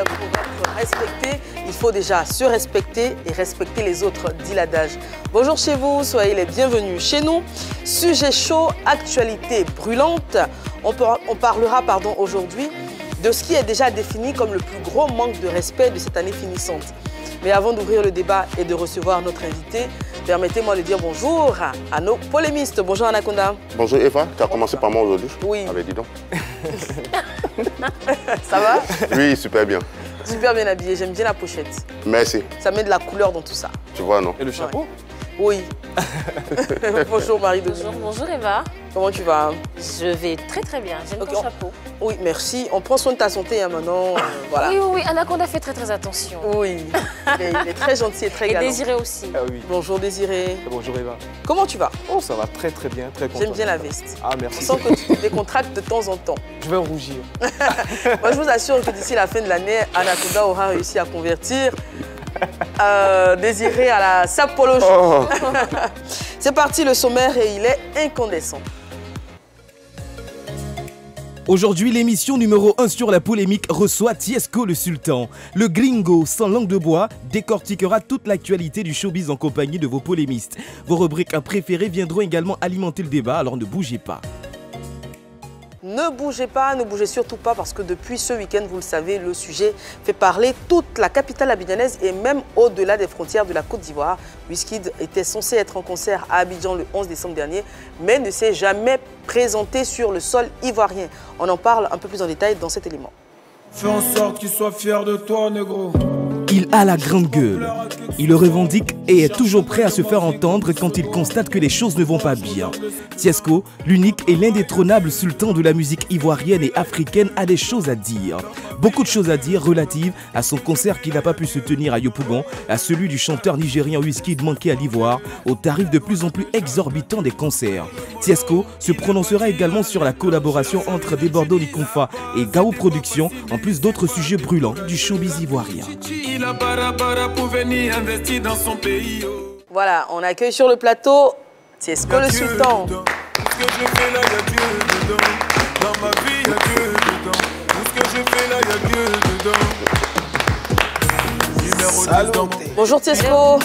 pour être respecté, il faut déjà se respecter et respecter les autres, dit l'adage. Bonjour chez vous, soyez les bienvenus chez nous. Sujet chaud, actualité brûlante. On parlera aujourd'hui de ce qui est déjà défini comme le plus gros manque de respect de cette année finissante. Mais avant d'ouvrir le débat et de recevoir notre invité, permettez-moi de dire bonjour à nos polémistes. Bonjour Anaconda. Bonjour Eva, tu as commencé par moi aujourd'hui? Oui. Ah ben dis donc. Ça va? Oui, super bien. Super bien habillé, j'aime bien la pochette. Merci. Ça met de la couleur dans tout ça. Tu vois, non? Et le chapeau? Oui. Bonjour Marie de Bonjour Eva. Comment tu vas? Je vais très très bien, j'aime ton chapeau. Oui, merci. On prend soin de ta santé maintenant. Voilà. Oui, Anaconda fait très attention. Oui, il est très gentil et très galant. Et Désiré aussi. Ah oui. Bonjour Désiré. Bonjour Eva. Comment tu vas? Oh, ça va très bien, très content. J'aime bien la veste. Ah, merci. Je sens que tu te décontractes de temps en temps. Je vais rougir. Moi, je vous assure que d'ici la fin de l'année, Anaconda aura réussi à convertir Désiré à la sapologie. Oh. C'est parti, le sommaire, et il est incandescent. Aujourd'hui, l'émission numéro 1 sur la polémique reçoit Tiesco le Sultan. Le gringo sans langue de bois décortiquera toute l'actualité du showbiz en compagnie de vos polémistes. Vos rubriques préférées viendront également alimenter le débat, alors ne bougez pas. Ne bougez pas, ne bougez surtout pas parce que depuis ce week-end, vous le savez, le sujet fait parler toute la capitale abidjanaise et même au-delà des frontières de la Côte d'Ivoire. Wizkid était censé être en concert à Abidjan le 11 décembre dernier, mais ne s'est jamais présenté sur le sol ivoirien. On en parle un peu plus en détail dans cet élément. Fais en sorte qu'il soit fier de toi, négro. Il a la grande gueule. Il le revendique et est toujours prêt à se faire entendre quand il constate que les choses ne vont pas bien. Tiesco, l'unique et l'indétrônable sultan de la musique ivoirienne et africaine, a des choses à dire. Beaucoup de choses à dire relatives à son concert qui n'a pas pu se tenir à Yopougon, à celui du chanteur nigérien Wizkid manqué à l'Ivoire, aux tarifs de plus en plus exorbitants des concerts. Tiesco se prononcera également sur la collaboration entre Desbordeaux Likonfa et Gaou Productions, en plus d'autres sujets brûlants du showbiz ivoirien. Voilà, on accueille sur le plateau Tiesco le Sultan. Bonjour Tiesco,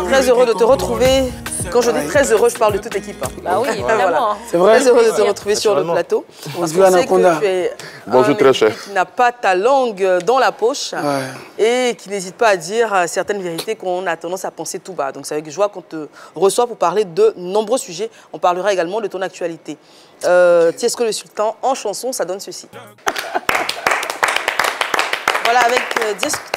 très heureux de te retrouver. Quand je dis très heureux, je parle de toute équipe. Bah oui, évidemment. Voilà. C'est vrai. Très heureux de te retrouver sur le plateau. Parce qu'on sait que tu es bonjour, très cher. Qui n'a pas ta langue dans la poche et qui n'hésite pas à dire certaines vérités qu'on a tendance à penser tout bas. Donc c'est avec joie qu'on te reçoit pour parler de nombreux sujets. On parlera également de ton actualité. Tiesco le Sultan, en chanson, ça donne ceci. Voilà, avec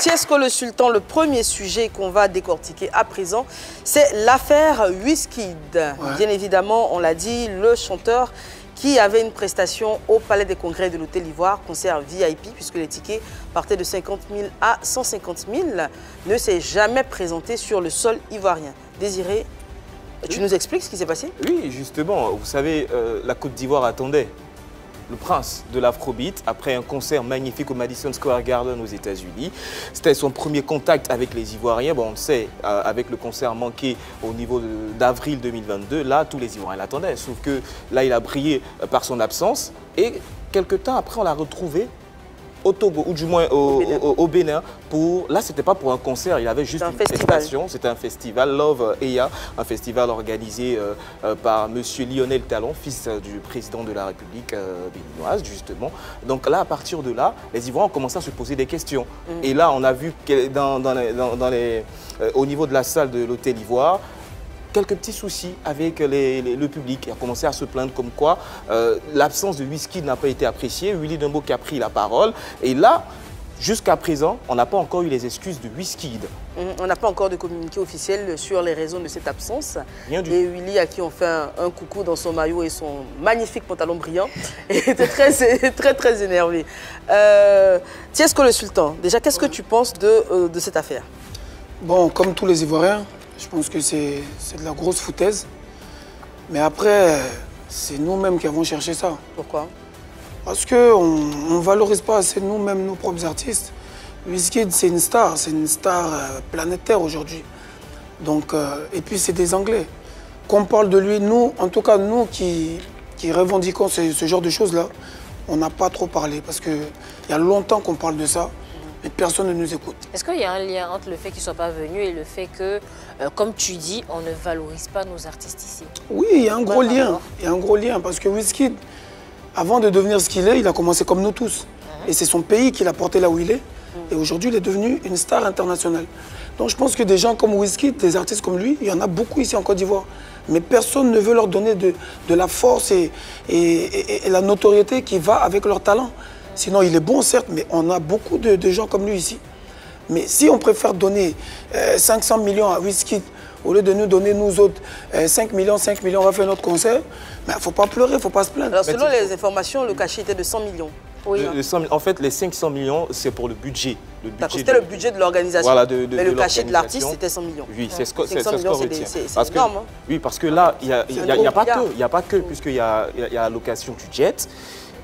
Tiesco le Sultan, le premier sujet qu'on va décortiquer à présent, c'est l'affaire Wizkid. Bien évidemment, on l'a dit, le chanteur qui avait une prestation au Palais des Congrès de l'Hôtel Ivoire, concert VIP, puisque les tickets partaient de 50 000 à 150 000, ne s'est jamais présenté sur le sol ivoirien. Désiré, tu nous expliques ce qui s'est passé? Oui, justement, vous savez, la Côte d'Ivoire attendait le prince de l'Afrobeat après un concert magnifique au Madison Square Garden aux États-Unis. C'était son premier contact avec les Ivoiriens. Bon, on le sait, avec le concert manqué au niveau d'avril 2022, là, tous les Ivoiriens l'attendaient. Sauf que là, il a brillé par son absence. Et quelques temps après, on l'a retrouvé au Togo, ou du moins au Bénin. Là, c'était pas pour un concert, il avait juste une prestation. C'était un festival, Love Eya, un festival organisé par M. Lionel Talon, fils du président de la République béninoise, justement. Donc là, à partir de là, les Ivoiriens ont commencé à se poser des questions. Et là, on a vu que au niveau de la salle de l'Hôtel Ivoire, quelques petits soucis avec le public. Il a commencé à se plaindre comme quoi l'absence de Wizkid n'a pas été appréciée. Willy Dembo qui a pris la parole. Et là, jusqu'à présent, on n'a pas encore eu les excuses de Wizkid. On n'a pas encore de communiqué officiel sur les raisons de cette absence. Rien du tout. Et Willy, à qui on fait un coucou dans son maillot et son magnifique pantalon brillant, était très énervé. Tiesco le Sultan, déjà, qu'est-ce que tu penses de cette affaire? Bon, comme tous les Ivoiriens, je pense que c'est de la grosse foutaise. Mais après, c'est nous-mêmes qui avons cherché ça. Pourquoi? Parce qu'on ne valorise pas assez nous-mêmes nos propres artistes. Wizkid, c'est une star planétaire aujourd'hui. Donc, et puis c'est des Anglais. Qu'on parle de lui, nous, en tout cas nous qui revendiquons ce genre de choses-là, on n'a pas trop parlé. Parce qu'il y a longtemps qu'on parle de ça. mais personne ne nous écoute. Est-ce qu'il y a un lien entre le fait qu'ils ne soient pas venus et le fait que, comme tu dis, on ne valorise pas nos artistes ici? Oui, il y a un gros lien. Il y a un gros lien parce que Wizkid, avant de devenir ce qu'il est, il a commencé comme nous tous. Et c'est son pays qui l'a porté là où il est. Et aujourd'hui, il est devenu une star internationale. Donc je pense que des gens comme Wizkid, des artistes comme lui, il y en a beaucoup ici en Côte d'Ivoire. Mais personne ne veut leur donner de la force et la notoriété qui va avec leur talent. Sinon, il est bon, certes, mais on a beaucoup de gens comme lui ici. Mais si on préfère donner 500 millions à Wizkid, au lieu de nous donner, nous autres, 5 millions, on va faire notre concert, il ne faut pas pleurer, il ne faut pas se plaindre. Alors, selon les informations, le cachet était de 100 millions. Oui. En fait, les 500 millions, c'est pour le budget. C'était le budget de l'organisation. Voilà, mais le cachet de l'artiste, c'était 100 millions. Oui, c'est ce qu'on retient. C'est énorme. Hein. Oui, parce que là, il n'y a pas que, puisqu'il y a la location du jet,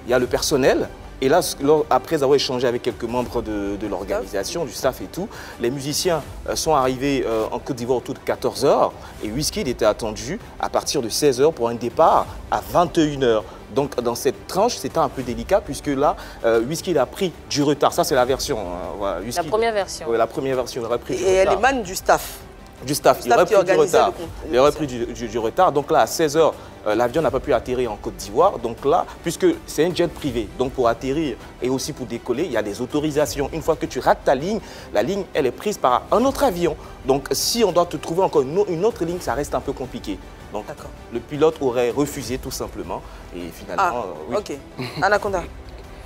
il y a le personnel. Et là, après avoir échangé avec quelques membres de l'organisation, du staff et tout, les musiciens sont arrivés en Côte d'Ivoire autour de 14 h et Wizkid était attendu à partir de 16 h pour un départ à 21 h. Donc dans cette tranche, c'était un peu délicat puisque là, Wizkid a pris du retard. Ça, c'est la version. Voilà, la première version. Oui, la première version, il aurait pris du retard. Et elle émane du staff. Du staff, il aurait pris du retard. Il aurait pris du retard. Donc là, à 16 h, l'avion n'a pas pu atterrir en Côte d'Ivoire. Donc là, puisque c'est un jet privé, donc pour atterrir et aussi pour décoller, il y a des autorisations. Une fois que tu rates ta ligne, la ligne, elle est prise par un autre avion. Donc si on doit te trouver encore une autre ligne, ça reste un peu compliqué. Donc le pilote aurait refusé tout simplement. Et finalement, oui. Ok. Anaconda.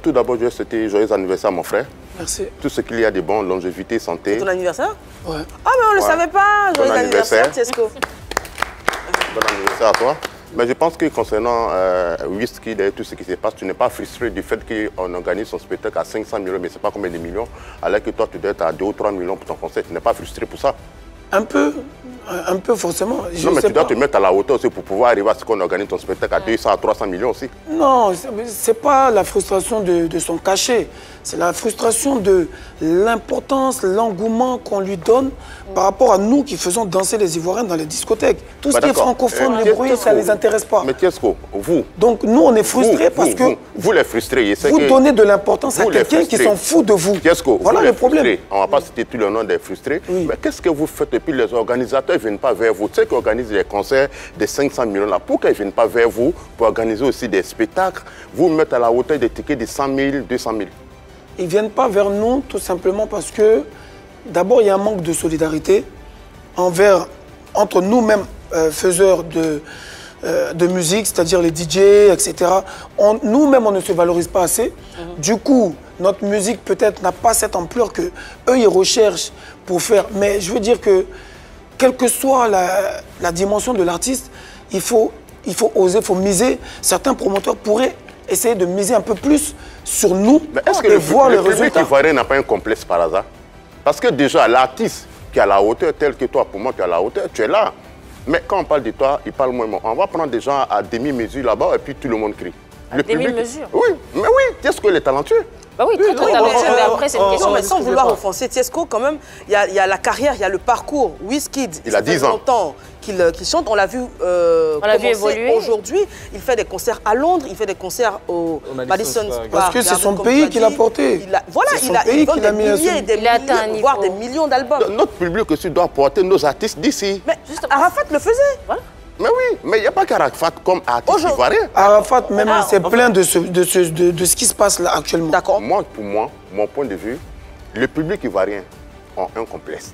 Tout d'abord, je vais souhaiter joyeux anniversaire à mon frère. Merci. Tout ce qu'il y a de bon, longévité, santé. C'est ton anniversaire? Ouais. Ah, mais on ne le savait pas. Joyeux anniversaire, Tiesco. Bon anniversaire à toi. Mais je pense que concernant Wizkid et tout ce qui se passe, tu n'es pas frustré du fait qu'on organise son spectacle à 500 millions, mais ce n'est pas combien de millions, alors que toi, tu dois être à 2 ou 3 millions pour ton concert. Tu n'es pas frustré pour ça? Un peu forcément. Non, mais tu dois te mettre à la hauteur aussi pour pouvoir arriver à ce qu'on organise ton spectacle à 200 à 300 millions aussi. Non, ce n'est pas la frustration de son cachet. C'est la frustration de l'importance, l'engouement qu'on lui donne par rapport à nous qui faisons danser les Ivoiriens dans les discothèques. Tout ce qui est francophone, les bruits, ça ne les intéresse pas. Mais Tiesco, vous... Donc nous, on est frustrés parce que... Vous les frustrez. Vous donnez de l'importance à quelqu'un qui s'en fout de vous. Tiesco, voilà le problème. On ne va pas citer tout le nom des frustrés. Oui. Mais qu'est-ce que vous faites? Et puis les organisateurs ne viennent pas vers vous. Ceux qui organisent les concerts de 500 millions là, pourquoi ils ne viennent pas vers vous pour organiser aussi des spectacles? Vous mettez à la hauteur des tickets de 100 000, 200 000. Ils ne viennent pas vers nous tout simplement parce que d'abord il y a un manque de solidarité entre nous-mêmes faiseurs de musique, c'est-à-dire les DJ, etc. Nous-mêmes, on ne se valorise pas assez. Du coup, notre musique peut-être n'a pas cette ampleur qu'eux, ils recherchent pour faire. Mais je veux dire que, quelle que soit la dimension de l'artiste, il faut oser, il faut miser. Certains promoteurs pourraient essayer de miser un peu plus sur nous et voir le public ivoirien n'a pas un complexe par hasard? Parce que déjà, l'artiste qui est à la hauteur, tel que toi, pour moi, tu es à la hauteur, tu es là. Mais quand on parle de toi, il parle moins. On va prendre des gens à demi-mesure là-bas et puis tout le monde crie. À demi-mesure? Oui, mais oui, Tiesco, il est talentueux. Bah oui, très talentueux, mais après, c'est une question. Non, mais sans vouloir offenser Tiesco, quand même, il y a la carrière, il y a le parcours. Wizkid, il a 10 ans. Longtemps qu'il chante, on l'a vu évoluer. Aujourd'hui, il fait des concerts à Londres, il fait des concerts au Madison Square Garden. Parce que c'est son pays qui l'a porté. Voilà, il vend des milliers, voire des millions d'albums. Notre public aussi doit porter nos artistes d'ici. Mais Arafat le faisait. Voilà. Mais oui, mais il n'y a pas qu'Arafat comme artiste ivoirien. Arafat même, c'est plein de ce qui se passe là actuellement. D'accord. Pour moi, mon point de vue, le public ivoirien a un complexe.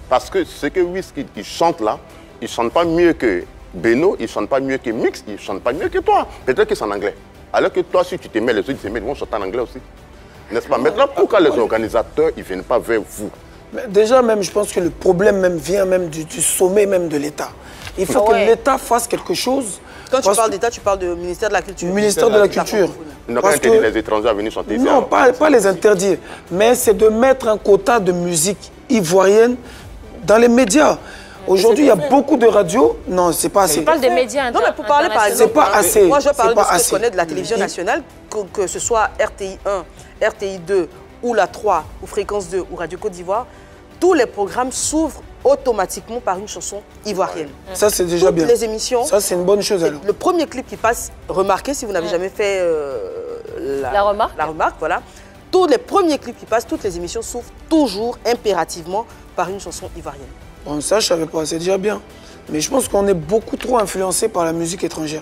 Parce que ce que Wizkid chante là, il ne chante pas mieux que Beno, il ne chante pas mieux que Mix, il ne chante pas mieux que toi. Peut-être que c'est en anglais. Alors que toi, si tu te mets, les autres ils vont chanter en anglais aussi. N'est-ce pas? Maintenant, pourquoi les organisateurs ne viennent pas vers vous? Mais déjà, même, je pense que le problème même vient même du sommet même de l'État. Il faut que l'État fasse quelque chose. Quand tu parles d'État, tu parles du ministère de la Culture. Ministère de la Culture. Ils n'ont pas interdit les étrangers à venir chanter ici. Non, pas les interdire, mais c'est de mettre un quota de musique ivoirienne dans les médias. Aujourd'hui, il y a beaucoup de radios. Non, c'est pas assez. Tu parles des médias. Non, mais pour parler par exemple. C'est pas assez. Moi, je parle de ce que je connais de la télévision nationale, que ce soit RTI 1, RTI 2, ou la 3, ou Fréquence 2, ou Radio Côte d'Ivoire. Tous les programmes s'ouvrent automatiquement par une chanson ivoirienne. Ça, c'est déjà bien. Toutes les émissions. Ça, c'est une bonne chose alors. Le premier clip qui passe, remarquez si vous n'avez jamais fait la remarque, voilà. tous les premiers clips qui passent, toutes les émissions s'ouvrent toujours impérativement par une chanson ivoirienne. Bon, ça, je ne savais pas, c'est déjà bien. Mais je pense qu'on est beaucoup trop influencé par la musique étrangère.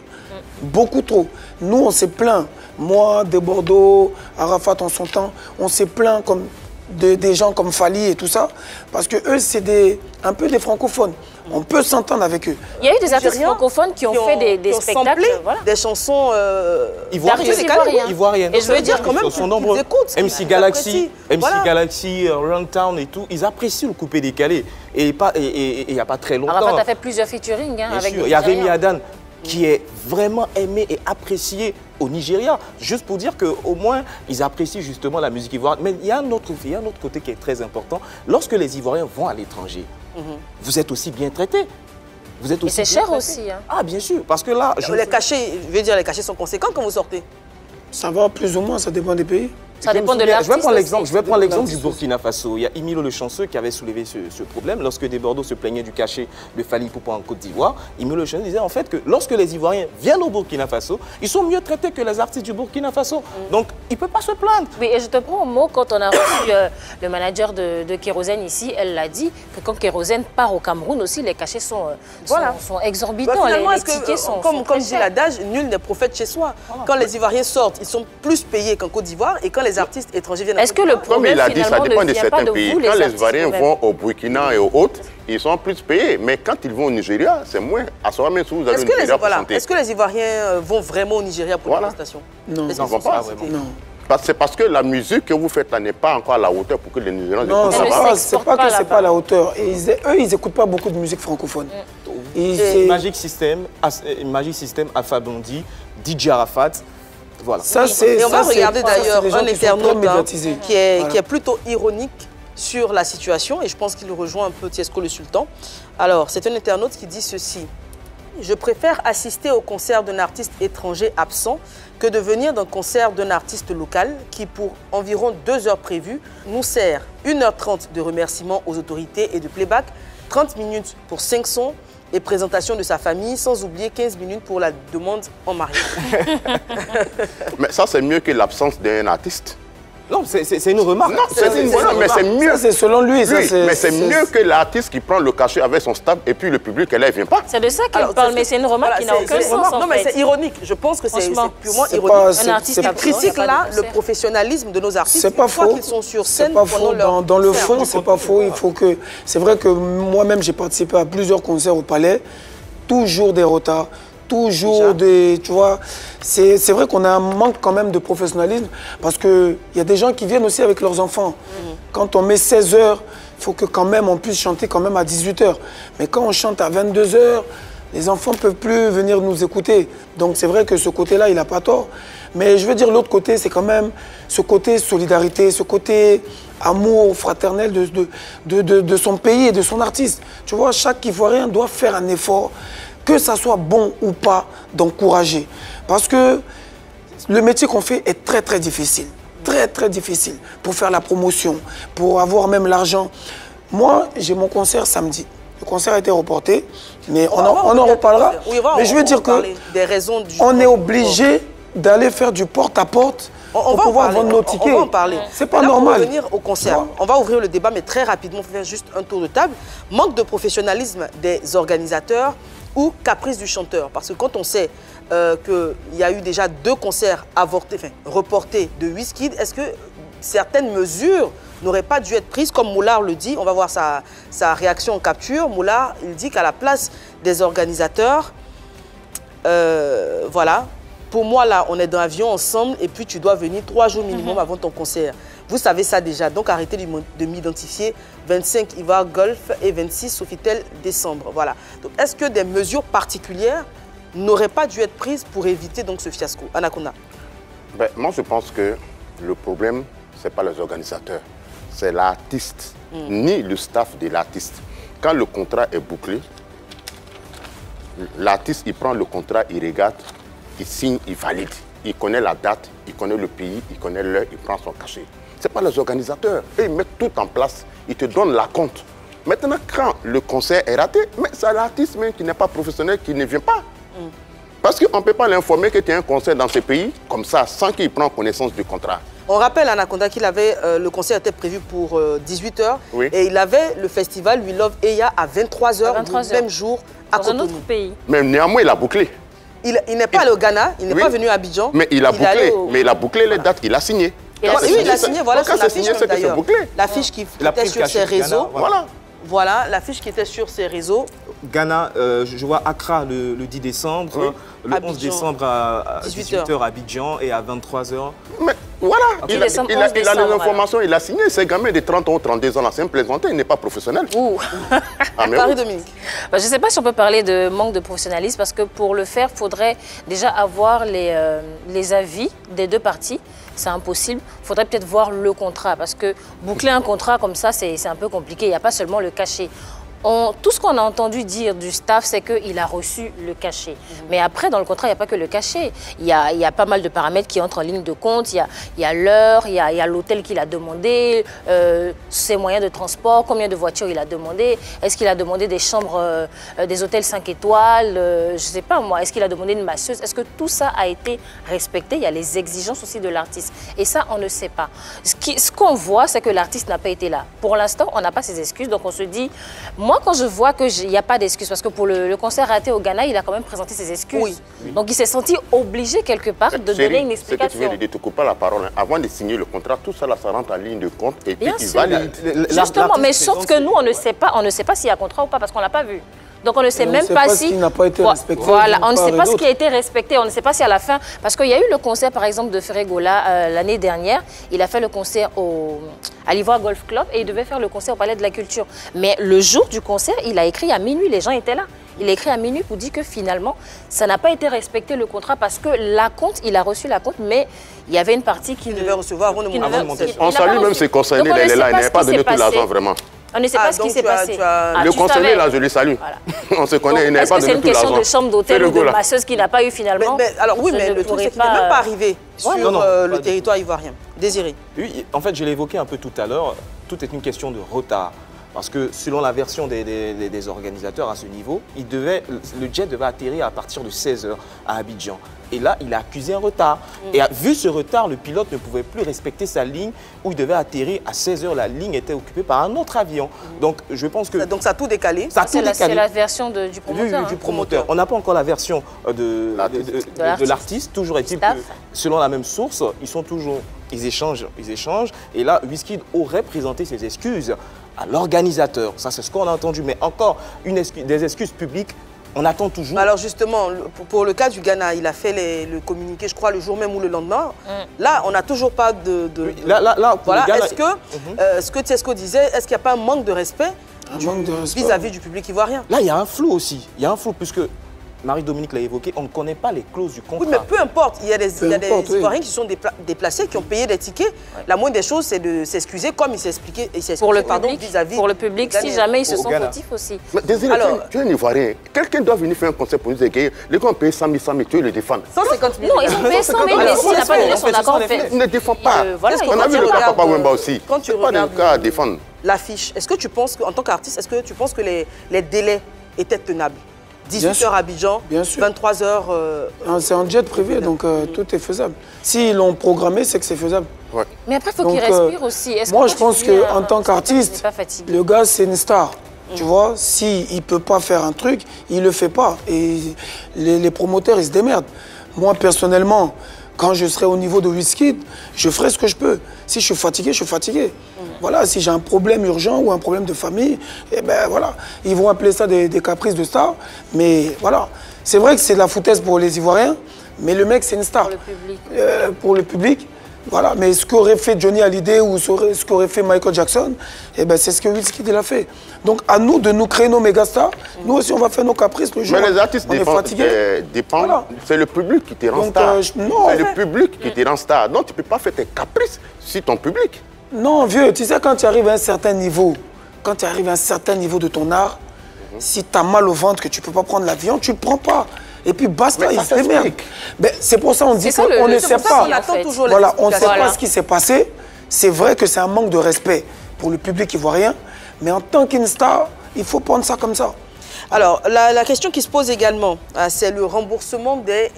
Beaucoup trop. Nous, on s'est plaint. Moi, de Bordeaux, Arafat en son temps, on s'est plaint comme des gens comme Fali et tout ça, parce que eux, c'est un peu des francophones. On peut s'entendre avec eux. Il y a eu des artistes francophones qui ont fait des spectacles, des chansons ivoiriennes. Et je veux dire quand même sont nombreux. MC Galaxy, Runtown et tout, ils apprécient le coupé décalé. Et il n'y a pas très longtemps. Arafat a fait plusieurs featuring avec il y a Rémi Adan qui est vraiment aimé et apprécié au Nigeria, juste pour dire qu'au moins, ils apprécient justement la musique ivoirienne. Mais il y a un autre côté qui est très important. Lorsque les Ivoiriens vont à l'étranger, vous êtes aussi bien traités. Et c'est cher aussi. Hein. Ah, bien sûr, parce que là... Les cachets, je veux dire, les cachets sont conséquents quand vous sortez. Ça va plus ou moins, ça dépend des pays. Ça dépend de l'artiste. Je vais prendre l'exemple du Burkina Faso. Il y a Emilio le Chanceux qui avait soulevé ce problème. Lorsque des Bordeaux se plaignaient du cachet de Fally Ipupa en Côte d'Ivoire, Emilio le Chanceux disait en fait que lorsque les Ivoiriens viennent au Burkina Faso, ils sont mieux traités que les artistes du Burkina Faso. Donc, il ne peut pas se plaindre. Oui, et je te prends au mot, quand on a reçu le manager de Kérosène ici, elle l'a dit, que quand Kérosène part au Cameroun aussi, les cachets sont exorbitants. Les tickets sont comme dit l'adage, nul n'est prophète chez soi. Quand les Ivoiriens sortent, ils sont plus payés qu'en Côte d'Ivoire, et quand les artistes étrangers viennent est-ce que le problème, comme il a dit, ça dépend de certains pays. Quand les Ivoiriens vont au Burkina et aux autres, ils sont plus payés. Mais quand ils vont au Nigeria, c'est moins. À ce moment, vous allez au Nigeria pour chanter. Est-ce que les Ivoiriens vont vraiment au Nigeria pour la prestation? Non, ils ne vont pas. Non. C'est parce que la musique que vous faites là n'est pas encore à la hauteur pour que les Nigérians écoutent. Non, c'est pas que c'est pas à la hauteur. Eux, ils n'écoutent pas beaucoup de musique francophone. Magic System, Afabondi, DJ Arafat. Voilà. Et on va regarder d'ailleurs un internaute qui est plutôt ironique sur la situation, et je pense qu'il rejoint un peu Tiesco le Sultan. Alors, c'est un internaute qui dit ceci: je préfère assister au concert d'un artiste étranger absent que de venir d'un concert d'un artiste local qui, pour environ 2 heures prévues, nous sert 1h30 de remerciements aux autorités et de playback, 30 minutes pour 5 sons et présentation de sa famille, sans oublier 15 minutes pour la demande en mariage. Mais ça, c'est mieux que l'absence d'un artiste. Non, c'est une remarque. Non, mais c'est mieux. C'est selon lui. Mais c'est mieux que l'artiste qui prend le cachet avec son staff et puis le public, elle ne vient pas. C'est de ça qu'il parle, mais c'est une remarque qui n'a aucun sens. Non, mais c'est ironique. Je pense que c'est purement ironique. Un artiste qui critique là le professionnalisme de nos artistes. C'est pas faux. Qu'ils sont sur scène. C'est pas faux. Dans le fond, c'est pas faux. Il faut que. C'est vrai que moi-même, j'ai participé à plusieurs concerts au Palais. Toujours des retards. Toujours des, tu vois, c'est vrai qu'on a un manque quand même de professionnalisme parce qu'il y a des gens qui viennent aussi avec leurs enfants. Quand on met 16 heures, il faut que quand même on puisse chanter quand même à 18 heures. Mais quand on chante à 22 heures, les enfants ne peuvent plus venir nous écouter. Donc c'est vrai que ce côté-là, il n'a pas tort. Mais je veux dire, l'autre côté, c'est quand même ce côté solidarité, ce côté amour fraternel de son pays et de son artiste. Tu vois, chaque Ivoirien doit faire un effort, que ça soit bon ou pas, d'encourager. Parce que le métier qu'on fait est très, très difficile. Très, très difficile. Pour faire la promotion, pour avoir même l'argent. Moi, j'ai mon concert samedi. Le concert a été reporté, mais on en reparlera. Mais je veux dire qu'on est obligé d'aller faire du porte-à-porte pour pouvoir vendre nos tickets. On va en parler. C'est pas normal. On va revenir au concert. On va ouvrir le débat, mais très rapidement, on va faire juste un tour de table. Manque de professionnalisme des organisateurs ou caprice du chanteur. Parce que quand on sait qu'il y a eu déjà 2 concerts reportés de Wizkid, est-ce que certaines mesures n'auraient pas dû être prises, comme Moulard le dit? On va voir sa réaction en capture. Moulard, il dit qu'à la place des organisateurs, voilà, pour moi, là, on est dans l'avion ensemble et puis tu dois venir 3 jours minimum avant ton concert. Vous savez ça déjà, donc arrêtez de m'identifier. 25 Ivoire Golf et 26 Sofitel décembre. Voilà. Donc est-ce que des mesures particulières n'auraient pas dû être prises pour éviter donc ce fiasco? Anaconda. Moi, je pense que le problème, ce n'est pas les organisateurs, c'est l'artiste, ni le staff de l'artiste. Quand le contrat est bouclé, l'artiste, il prend le contrat, il regarde, il signe, il valide. Il connaît la date, il connaît le pays, il connaît l'heure, il prend son cachet. Ce n'est pas les organisateurs. Eux, ils mettent tout en place. Ils te donnent la compte. Maintenant, quand le concert est raté, c'est l'artiste même qui n'est pas professionnel qui ne vient pas. Parce qu'on ne peut pas l'informer que tu as un concert dans ce pays, comme ça, sans qu'il prenne connaissance du contrat. On rappelle à Anaconda qu'il avait, le concert était prévu pour 18h. Oui. Et il avait le festival We Love Eya à 23h, le même jour à Cotonou. Cotonou. Dans un autre pays. Mais néanmoins, il a bouclé. Il n'est pas allé au Ghana, il n'est pas venu à Abidjan. Mais il a bouclé. Mais il a bouclé les dates qu'il a signées. Oui, il a signé, voilà son affiche d'ailleurs. L'affiche qui était sur ses réseaux. Voilà, l'affiche qui était sur ses réseaux. Ghana, je vois Accra le 10 décembre, le 11 décembre à 18h à Abidjan et à 23h. Mais voilà, il a les informations, il a signé. Ces gamins de 30 ans ou 32 ans, c'est un plaisantin, il n'est pas professionnel. Marie-Dominique. Je ne sais pas si on peut parler de manque de professionnalisme parce que pour le faire, il faudrait déjà avoir les avis des deux parties. C'est impossible. Il faudrait peut-être voir le contrat parce que boucler un contrat comme ça, c'est un peu compliqué. Il n'y a pas seulement le cachet. Tout ce qu'on a entendu dire du staff, c'est qu'il a reçu le cachet. Mais après, dans le contrat, il n'y a pas que le cachet. Il y a pas mal de paramètres qui entrent en ligne de compte. Il y a l'heure, il y a l'hôtel qu'il a demandé, ses moyens de transport, combien de voitures il a demandé. Est-ce qu'il a demandé des chambres, des hôtels 5 étoiles, je ne sais pas moi. Est-ce qu'il a demandé une masseuse? Est-ce que tout ça a été respecté? Il y a les exigences aussi de l'artiste. Et ça, on ne sait pas. Ce qu'on voit, c'est que l'artiste n'a pas été là. Pour l'instant, on n'a pas ses excuses. Donc, on se dit... Moi, quand je vois qu'il n'y a pas d'excuses, parce que pour le concert raté au Ghana, il a quand même présenté ses excuses. Oui. Donc, il s'est senti obligé quelque part de donner une explication. Ce que tu viens de dire, tu ne coupes pas la parole. Avant de signer le contrat, tout ça, ça rentre en ligne de compte et puis il valide. Justement, mais sauf que nous, on ne sait pas s'il y a contrat ou pas, parce qu'on ne l'a pas vu. Donc on ne sait même pas si... ce qui n'a pas été respecté. Voilà, on ne sait pas ce qui a été respecté, on ne sait pas si à la fin... Parce qu'il y a eu le concert, par exemple, de Ferregola l'année dernière. Il a fait le concert à l'Ivoire Golf Club et il devait faire le concert au Palais de la Culture. Mais le jour du concert, il a écrit à minuit, les gens étaient là. Il a écrit à minuit pour dire que finalement, ça n'a pas été respecté le contrat parce que il a reçu la compte, mais il y avait une partie qu'il devait recevoir avant de monter. On salue même ses concernés, il est là, il n'avait pas donné tout l'argent vraiment. On ne sait pas ce qui s'est passé. Le concerné, là, je le salue. Voilà. On se connaît, il n'avait pas donné tout l'argent. Est-ce que c'est une question de chambre d'hôtel ou de masseuse qu'il n'a pas eu finalement? Alors oui, mais le truc, c'est qu'il n'est même pas arrivé sur le territoire ivoirien. Désiré. Oui, en fait, je l'ai évoqué un peu tout à l'heure. Tout est une question de retard. Parce que selon la version des organisateurs à ce niveau, le jet devait atterrir à partir de 16h à Abidjan. Et là, il a accusé un retard. Et vu ce retard, le pilote ne pouvait plus respecter sa ligne où il devait atterrir à 16h. La ligne était occupée par un autre avion. Donc, je pense que... Donc, ça a tout décalé. C'est la version du promoteur. Du promoteur. On n'a pas encore la version de l'artiste. Toujours est-il que, selon la même source, ils échangent. Et là, Wizkid aurait présenté ses excuses à l'organisateur. Ça, c'est ce qu'on a entendu. Mais encore, des excuses publiques, on attend toujours. Alors justement, pour le cas du Ghana, il a fait le communiqué, je crois, le jour même ou le lendemain. Là, on n'a toujours pas de... voilà. Est-ce que Tiesco disait, est-ce qu'il n'y a pas un manque de respect vis-à-vis du public ivoirien? Là, il y a un flou aussi. Il y a un flou puisque... Marie-Dominique l'a évoqué, on ne connaît pas les clauses du contrat. Oui, mais peu importe. Il y a des Ivoiriens qui sont déplacés, qui ont payé des tickets. Ouais. La moindre des choses, c'est de s'excuser comme il s'est expliqué pour le public, pour le public, si jamais ils se sont fautifs aussi. Mais désolé, tu es un Ivoirien. Quelqu'un doit venir faire un concert pour nous dire que les gens ont payé 100 000, tu veux le défendre. 150 000. Non, ils ont payé 100 000, mais s'il n'a pas donné son accord, il ne défend pas. On a vu le cas Papa Wemba aussi. Quand tu regardes le cas à défendre. L'affiche, est-ce que tu penses, en tant qu'artiste, est-ce que tu penses que les délais étaient tenables? 18h à Abidjan, 23h... c'est un jet privé, donc tout est faisable. S'ils l'ont programmé, c'est que c'est faisable. Ouais. Mais après, il faut qu'il respire aussi. Moi, je pense qu'en tant qu'artiste, le gars, c'est une star. Tu vois, s'il ne peut pas faire un truc, il ne le fait pas. Et les promoteurs, ils se démerdent. Moi, personnellement, quand je serai au niveau de Wizkid, je ferai ce que je peux. Si je suis fatigué, je suis fatigué. Voilà, si j'ai un problème urgent ou un problème de famille, eh ben voilà. Ils vont appeler ça des caprices de star. Mais voilà, c'est vrai que c'est de la foutaise pour les Ivoiriens, mais le mec, c'est une star. Pour le public. Pour le public. Voilà, mais ce qu'aurait fait Johnny Hallyday ou ce qu'aurait fait Michael Jackson, eh ben, c'est ce que Wizkid a fait. Donc à nous de nous créer nos mégastars. Nous aussi, on va faire nos caprices le jour. Mais les artistes dépendent. Voilà. C'est le public qui te rend star. C'est le public qui te rend star. Donc tu ne peux pas faire tes caprices sur ton public. Non, vieux, tu sais, quand tu arrives à un certain niveau, de ton art, si tu as mal au ventre, que tu ne peux pas prendre l'avion, tu ne le prends pas. Et puis basta, il se démerde. C'est pour ça qu'on dit qu'on ne sait pas. Voilà, on ne sait pas ce qui s'est passé. C'est vrai que c'est un manque de respect pour le public ivoirien, mais en tant qu'une star, il faut prendre ça comme ça. Alors, la question qui se pose également, c'est le remboursement des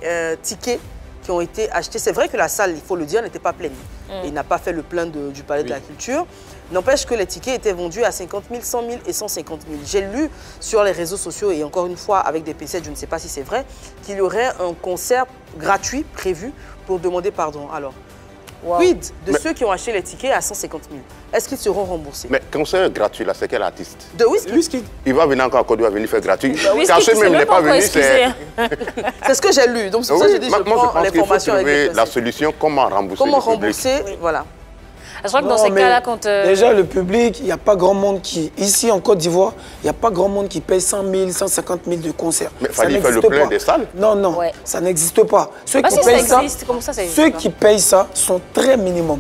tickets qui ont été achetés. C'est vrai que la salle, il faut le dire, n'était pas pleine. Il n'a pas fait le plein du Palais de la Culture. N'empêche que les tickets étaient vendus à 50 000, 100 000 et 150 000. J'ai lu sur les réseaux sociaux, et encore une fois avec des PC, je ne sais pas si c'est vrai, qu'il y aurait un concert gratuit prévu pour demander pardon. Alors, quid de ceux qui ont acheté les tickets à 150 000? Est-ce qu'ils seront remboursés? Mais concert gratuit, là, c'est quel artiste? De Wizkid. Il va venir encore à Côte d'Ivoire, venir faire gratuit. Wizkid, Caché même n'est pas venu, c'est... C'est ce que j'ai lu. Donc, c'est pour ça que j'ai dit, je prends l'information avec les la solution, comment rembourser Comment le public. rembourser, voilà. Je crois que dans ces cas-là, quand... Déjà, le public, il n'y a pas grand monde qui... Ici, en Côte d'Ivoire, il n'y a pas grand monde qui paye 100 000, 150 000 de concerts. Mais il fallait faire le plein des salles. Non, non, ça n'existe pas. Ceux qui si payent ça existe, comment ça existe ceux pas qui payent ça sont très minimum.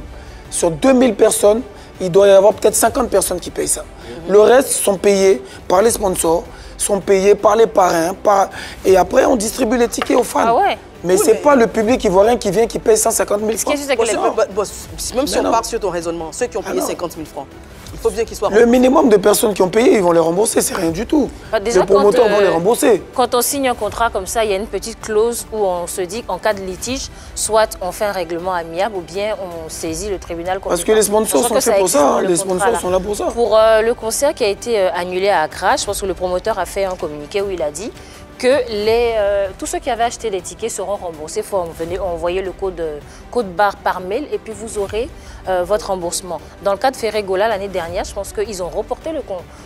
Sur 2000 personnes, il doit y avoir peut-être 50 personnes qui payent ça. Le reste sont payés par les sponsors, sont payés par les parrains, et après, on distribue les tickets aux fans. Ah ouais. Mais ce n'est pas le public ivoirien qui vient qui paye 150 000 francs. Même si on part sur ton raisonnement, ceux qui ont payé 50 000 francs, il faut bien qu'ils soient remboursés. Le minimum de personnes qui ont payé, ils vont les rembourser, c'est rien du tout. Déjà, les promoteurs vont les rembourser. Quand on signe un contrat comme ça, il y a une petite clause où on se dit qu'en cas de litige, soit on fait un règlement amiable ou bien on saisit le tribunal compétent. Parce que les sponsors sont faits pour ça, les sponsors sont là pour ça. Pour le concert qui a été annulé à Accra, je pense que le promoteur a fait un communiqué où il a dit que tous ceux qui avaient acheté les tickets seront remboursés. Il faut envoyer le code barre par mail et puis vous aurez votre remboursement. Dans le cas de Ferregola l'année dernière, je pense qu'ils ont reporté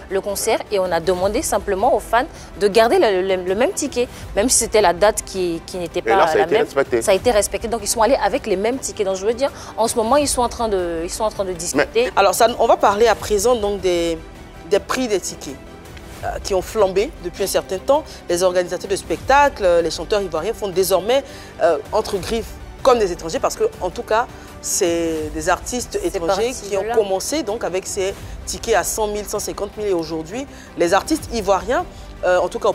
le concert et on a demandé simplement aux fans de garder le même ticket, même si c'était la date qui n'était pas la même. Ça a été respecté. Donc ils sont allés avec les mêmes tickets. Donc je veux dire, en ce moment, ils sont en train de discuter. Alors on va parler à présent donc des prix des tickets qui ont flambé depuis un certain temps. Les organisateurs de spectacles, les chanteurs ivoiriens font désormais entre griffes comme des étrangers parce que, en tout cas, c'est des artistes étrangers qui ont commencé donc avec ces tickets à 100 000, 150 000 et aujourd'hui, les artistes ivoiriens, en tout cas au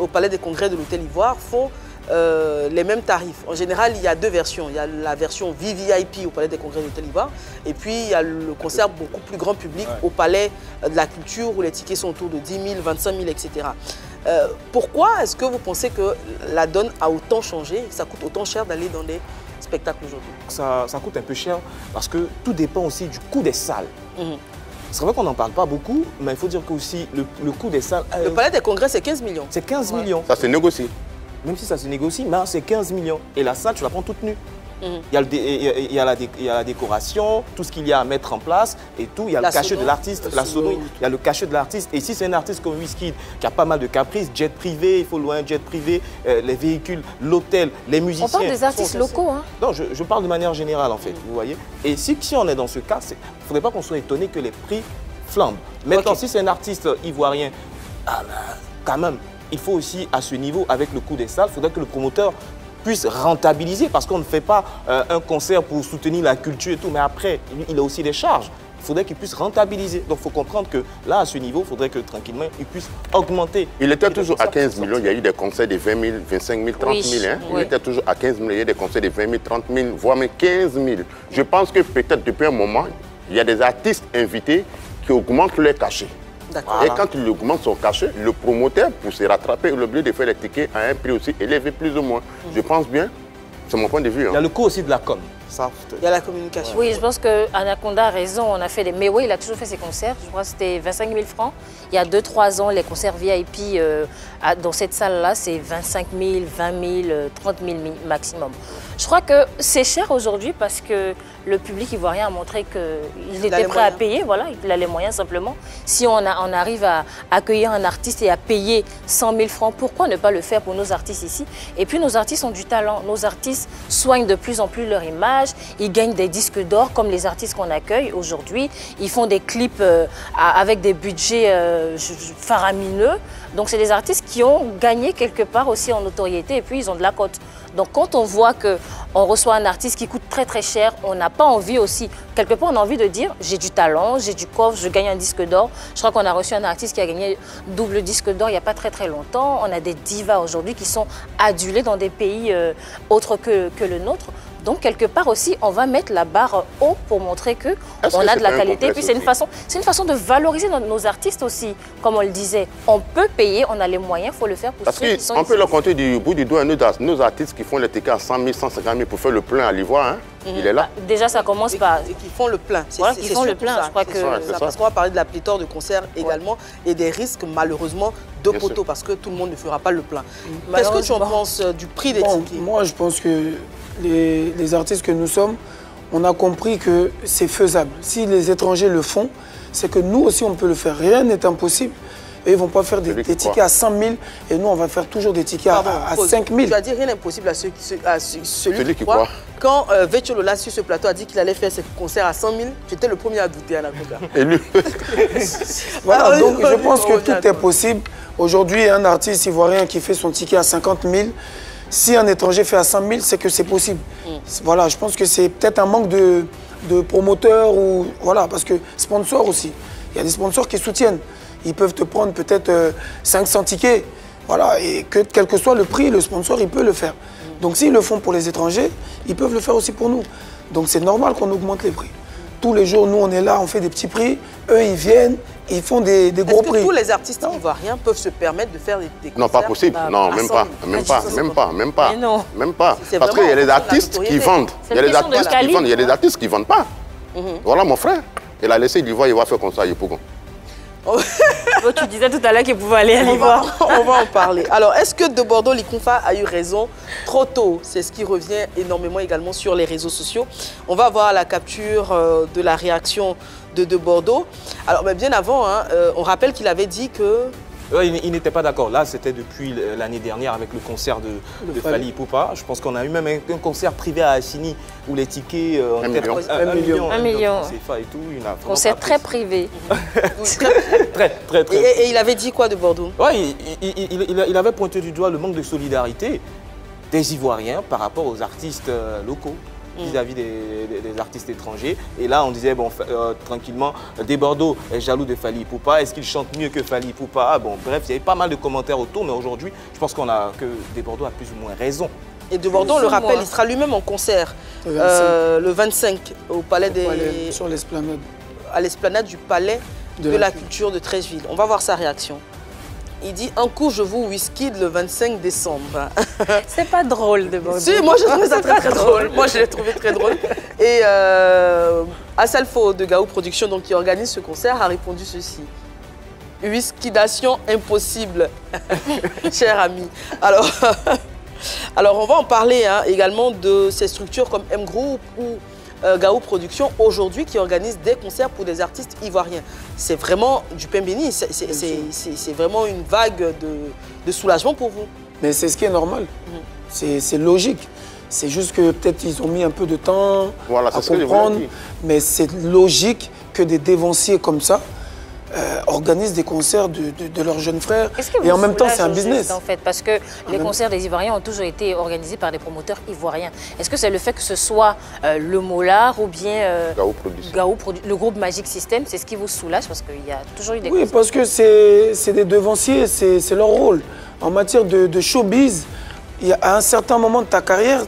Palais des Congrès de l'Hôtel Ivoire, font les mêmes tarifs. En général, il y a deux versions. Il y a la version VVIP au Palais des Congrès de l'Hôtel Ivoire et puis il y a le concert beaucoup plus grand public au Palais de la Culture où les tickets sont autour de 10 000, 25 000, etc. Pourquoi est-ce que vous pensez que la donne a autant changé, que ça coûte autant cher d'aller dans des spectacles aujourd'hui? Ça coûte un peu cher parce que tout dépend aussi du coût des salles. C'est vrai qu'on n'en parle pas beaucoup, mais il faut dire que aussi le coût des salles... Le Palais des Congrès, c'est 15 millions. C'est 15 millions. Ça se négocie. Même si ça se négocie, mais c'est 15 millions. Et la salle, tu la prends toute nue. Il y a la décoration, tout ce qu'il y a à mettre en place et tout. Il y a le cachet de l'artiste, la sono, il y a le cachet de l'artiste. Et si c'est un artiste comme Wizkid qui a pas mal de caprices, jet privé, il faut louer un jet privé, les véhicules, l'hôtel, les musiciens. On parle des artistes locaux. Hein. Non, je parle de manière générale en fait, vous voyez. Et si on est dans ce cas, il ne faudrait pas qu'on soit étonné que les prix flambent. Maintenant, si c'est un artiste ivoirien, quand même, il faut aussi, à ce niveau, avec le coût des salles, il faudrait que le promoteur puisse rentabiliser parce qu'on ne fait pas un concert pour soutenir la culture et tout, mais après, il a aussi des charges. Il faudrait qu'il puisse rentabiliser. Donc, il faut comprendre que là, à ce niveau, il faudrait que tranquillement, il puisse augmenter. Il était toujours à 15 millions. Il y a eu des concerts de 20 000, 25 000, 30 000. Hein. Il était toujours à 15 000. Il y a eu des concerts de 20 000, 30 000, voire même 15 000. Je pense que peut-être depuis un moment, il y a des artistes invités qui augmentent les cachets. Et quand il augmente son cachet, le promoteur, pour se rattraper, est obligé de faire les tickets à un prix aussi élevé, plus ou moins. Je pense bien, c'est mon point de vue. Hein. Il y a le coût aussi de la com. Ça, il y a la communication. Oui, je pense qu'Anaconda a raison. On a fait des... Mais oui, il a toujours fait ses concerts. Je crois que c'était 25 000 francs. Il y a 2-3 ans, les concerts VIP dans cette salle-là, c'est 25 000, 20 000, 30 000 maximum. Je crois que c'est cher aujourd'hui parce que le public ivoirien a montré qu'il était prêt à payer. Voilà, il a les moyens simplement. Si on arrive à accueillir un artiste et à payer 100 000 francs, pourquoi ne pas le faire pour nos artistes ici? Et puis nos artistes ont du talent. Nos artistes soignent de plus en plus leur image. Ils gagnent des disques d'or comme les artistes qu'on accueille aujourd'hui. Ils font des clips avec des budgets faramineux. Donc c'est des artistes qui ont gagné quelque part aussi en notoriété et puis ils ont de la cote. Donc quand on voit qu'on reçoit un artiste qui coûte très très cher, on n'a pas envie aussi, quelque part on a envie de dire j'ai du talent, j'ai du coffre, je gagne un disque d'or. Je crois qu'on a reçu un artiste qui a gagné double disque d'or il n'y a pas très très longtemps. On a des divas aujourd'hui qui sont adulées dans des pays autres que le nôtre. Donc, quelque part aussi, on va mettre la barre haut pour montrer qu'on a de la qualité. Et puis, c'est une façon de valoriser nos artistes aussi. Comme on le disait, on peut payer, on a les moyens, il faut le faire pour parce ceux qui sont on peut le compter du bout du doigt, nos artistes qui font les tickets à 100 000, 150 000 pour faire le plein à l'Ivoire, hein. Il est là. Déjà, ça commence par... Et qui font le plein. Voilà, qui font le plein, je crois que... Parce qu'on va parler de la pléthore de concerts également et des risques, malheureusement, de poteaux, parce que tout le monde ne fera pas le plein. Qu'est-ce que tu en penses du prix des tickets? Moi, je pense que les artistes que nous sommes, on a compris que c'est faisable. Si les étrangers le font, c'est que nous aussi, on peut le faire. Rien n'est impossible. Et ils ne vont pas faire des tickets à 100 000 et nous, on va faire toujours des tickets à 5 000. Tu as dit rien n'est impossible à celui qui croit. Quand Vetio Lola sur ce plateau a dit qu'il allait faire ses concerts à 100 000, j'étais le premier à douter à la coca. Et lui Voilà, donc je pense que tout est possible. Aujourd'hui, un artiste ivoirien qui fait son ticket à 50 000, si un étranger fait à 100 000, c'est que c'est possible. Voilà, je pense que c'est peut-être un manque de promoteurs ou voilà, parce que sponsors aussi. Il y a des sponsors qui soutiennent. Ils peuvent te prendre peut-être 500 tickets. Voilà, et quel que soit le prix, le sponsor, il peut le faire. Donc s'ils le font pour les étrangers, ils peuvent le faire aussi pour nous. Donc c'est normal qu'on augmente les prix. Tous les jours, nous, on est là, on fait des petits prix. Eux, ils viennent, ils font des gros prix. Est-ce que tous les artistes ivoiriens peuvent se permettre de faire des concerts? Non, pas possible. Non, même pas. Même pas. Parce qu'il y a des artistes qui vendent. Il y a des artistes qui vendent. Il y a des artistes qui ne vendent pas. Voilà mon frère. Il a laissé l'Ivoire, il va faire comme ça, il Pougon. Tu disais tout à l'heure qu'il pouvait aller à l'Ivoire. On va en parler. Alors, est-ce que De Bordeaux Likonfa a eu raison trop tôt? C'est ce qui revient énormément également sur les réseaux sociaux. On va voir la capture de la réaction de Bordeaux. Alors, mais bien avant, hein, on rappelle qu'il avait dit que... Il n'était pas d'accord. Là, c'était depuis l'année dernière avec le concert de Fally Ipupa. Je pense qu'on a eu même un concert privé à Assini où les tickets... 1 million. 1 million. CFA et tout. Concert très privé. Très. Et il avait dit quoi de Bordeaux? Oui, il avait pointé du doigt le manque de solidarité des Ivoiriens par rapport aux artistes locaux vis-à-vis des artistes étrangers. Et là, on disait, bon, tranquillement, De Bordeaux est jaloux de Fally Ipupa. Est-ce qu'il chante mieux que Fally Ipupa? Bon, bref, il y avait pas mal de commentaires autour, mais aujourd'hui, je pense que De Bordeaux a plus ou moins raison. Et De Bordeaux, on le rappelle, il sera lui-même en concert le 25 au Palais des... Sur l'esplanade. À l'esplanade du Palais de la Culture de Treichville. On va voir sa réaction. Il dit « Un coup, je vous Wizkid le 25 décembre. » C'est pas drôle, De Bordeaux. Si, moi, j'ai trouvé ça très drôle. Moi, je l'ai trouvé très drôle. Et Asalfo de Gaou Productions, donc, qui organise ce concert, a répondu ceci. « Wizkidation impossible, cher ami. » Alors, on va en parler également de ces structures comme M-Group ou Gaou Productions, aujourd'hui, qui organise des concerts pour des artistes ivoiriens. C'est vraiment du pain béni, c'est vraiment une vague de soulagement pour vous. Mais c'est ce qui est normal, c'est logique. C'est juste que peut-être ils ont mis un peu de temps à comprendre, mais c'est logique que des dévanciers comme ça organisent des concerts de leurs jeunes frères. Et en même temps, c'est un business. En fait, parce que les concerts des Ivoiriens ont toujours été organisés par des promoteurs ivoiriens. Est-ce que c'est le fait que ce soit le Molar ou bien le groupe Magic System, c'est ce qui vous soulage? Parce qu'il y a toujours eu des concerts. Parce que c'est des devanciers, c'est leur rôle. En matière de showbiz, à un certain moment de ta carrière,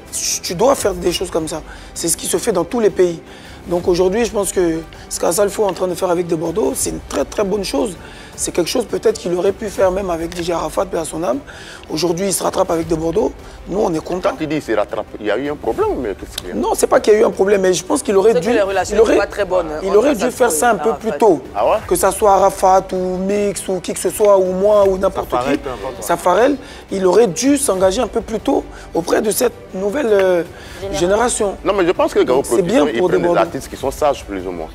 tu dois faire des choses comme ça. C'est ce qui se fait dans tous les pays. Donc aujourd'hui, je pense que ce qu'Asalfo est en train de faire avec De Bordeaux, c'est une très très bonne chose. C'est quelque chose peut-être qu'il aurait pu faire même avec DJ Arafat, paix à son âme. Aujourd'hui, il se rattrape avec De Bordeaux. Nous, on est contents. Quand tu dis qu'il se rattrape, il y a eu un problème, mais qu'est-ce qu'il y a? Non, c'est pas qu'il y a eu un problème, mais je pense qu'il aurait dû... Il aurait dû faire ça un peu plus tôt. Que ça soit Arafat ou Mix ou qui que ce soit, ou moi ou n'importe qui. Safarel, il aurait dû s'engager un peu plus tôt auprès de cette nouvelle génération. Non, mais je pense que Gaou Productions, ils prennent des artistes qui sont sages, plus ou moins.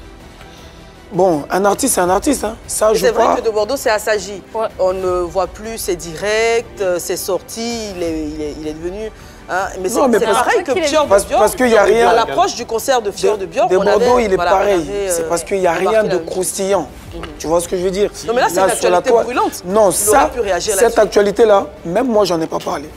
Bon, un artiste, c'est un artiste. Hein. Ça, c'est vrai que De Bordeaux, c'est assagi. Ouais. On ne voit plus ses directs, ses sorties. Il est devenu... Hein, mais c'est pareil que Fior de Björk. Parce qu'il n'y a rien... À l'approche du concert de Fior de Björk, De Bordeaux, il est pareil. C'est parce qu'il n'y a rien de croustillant. Tu vois ce que je veux dire? Non, mais là, c'est une actualité brûlante. Non, ça, cette actualité-là, même moi, j'en ai pas parlé.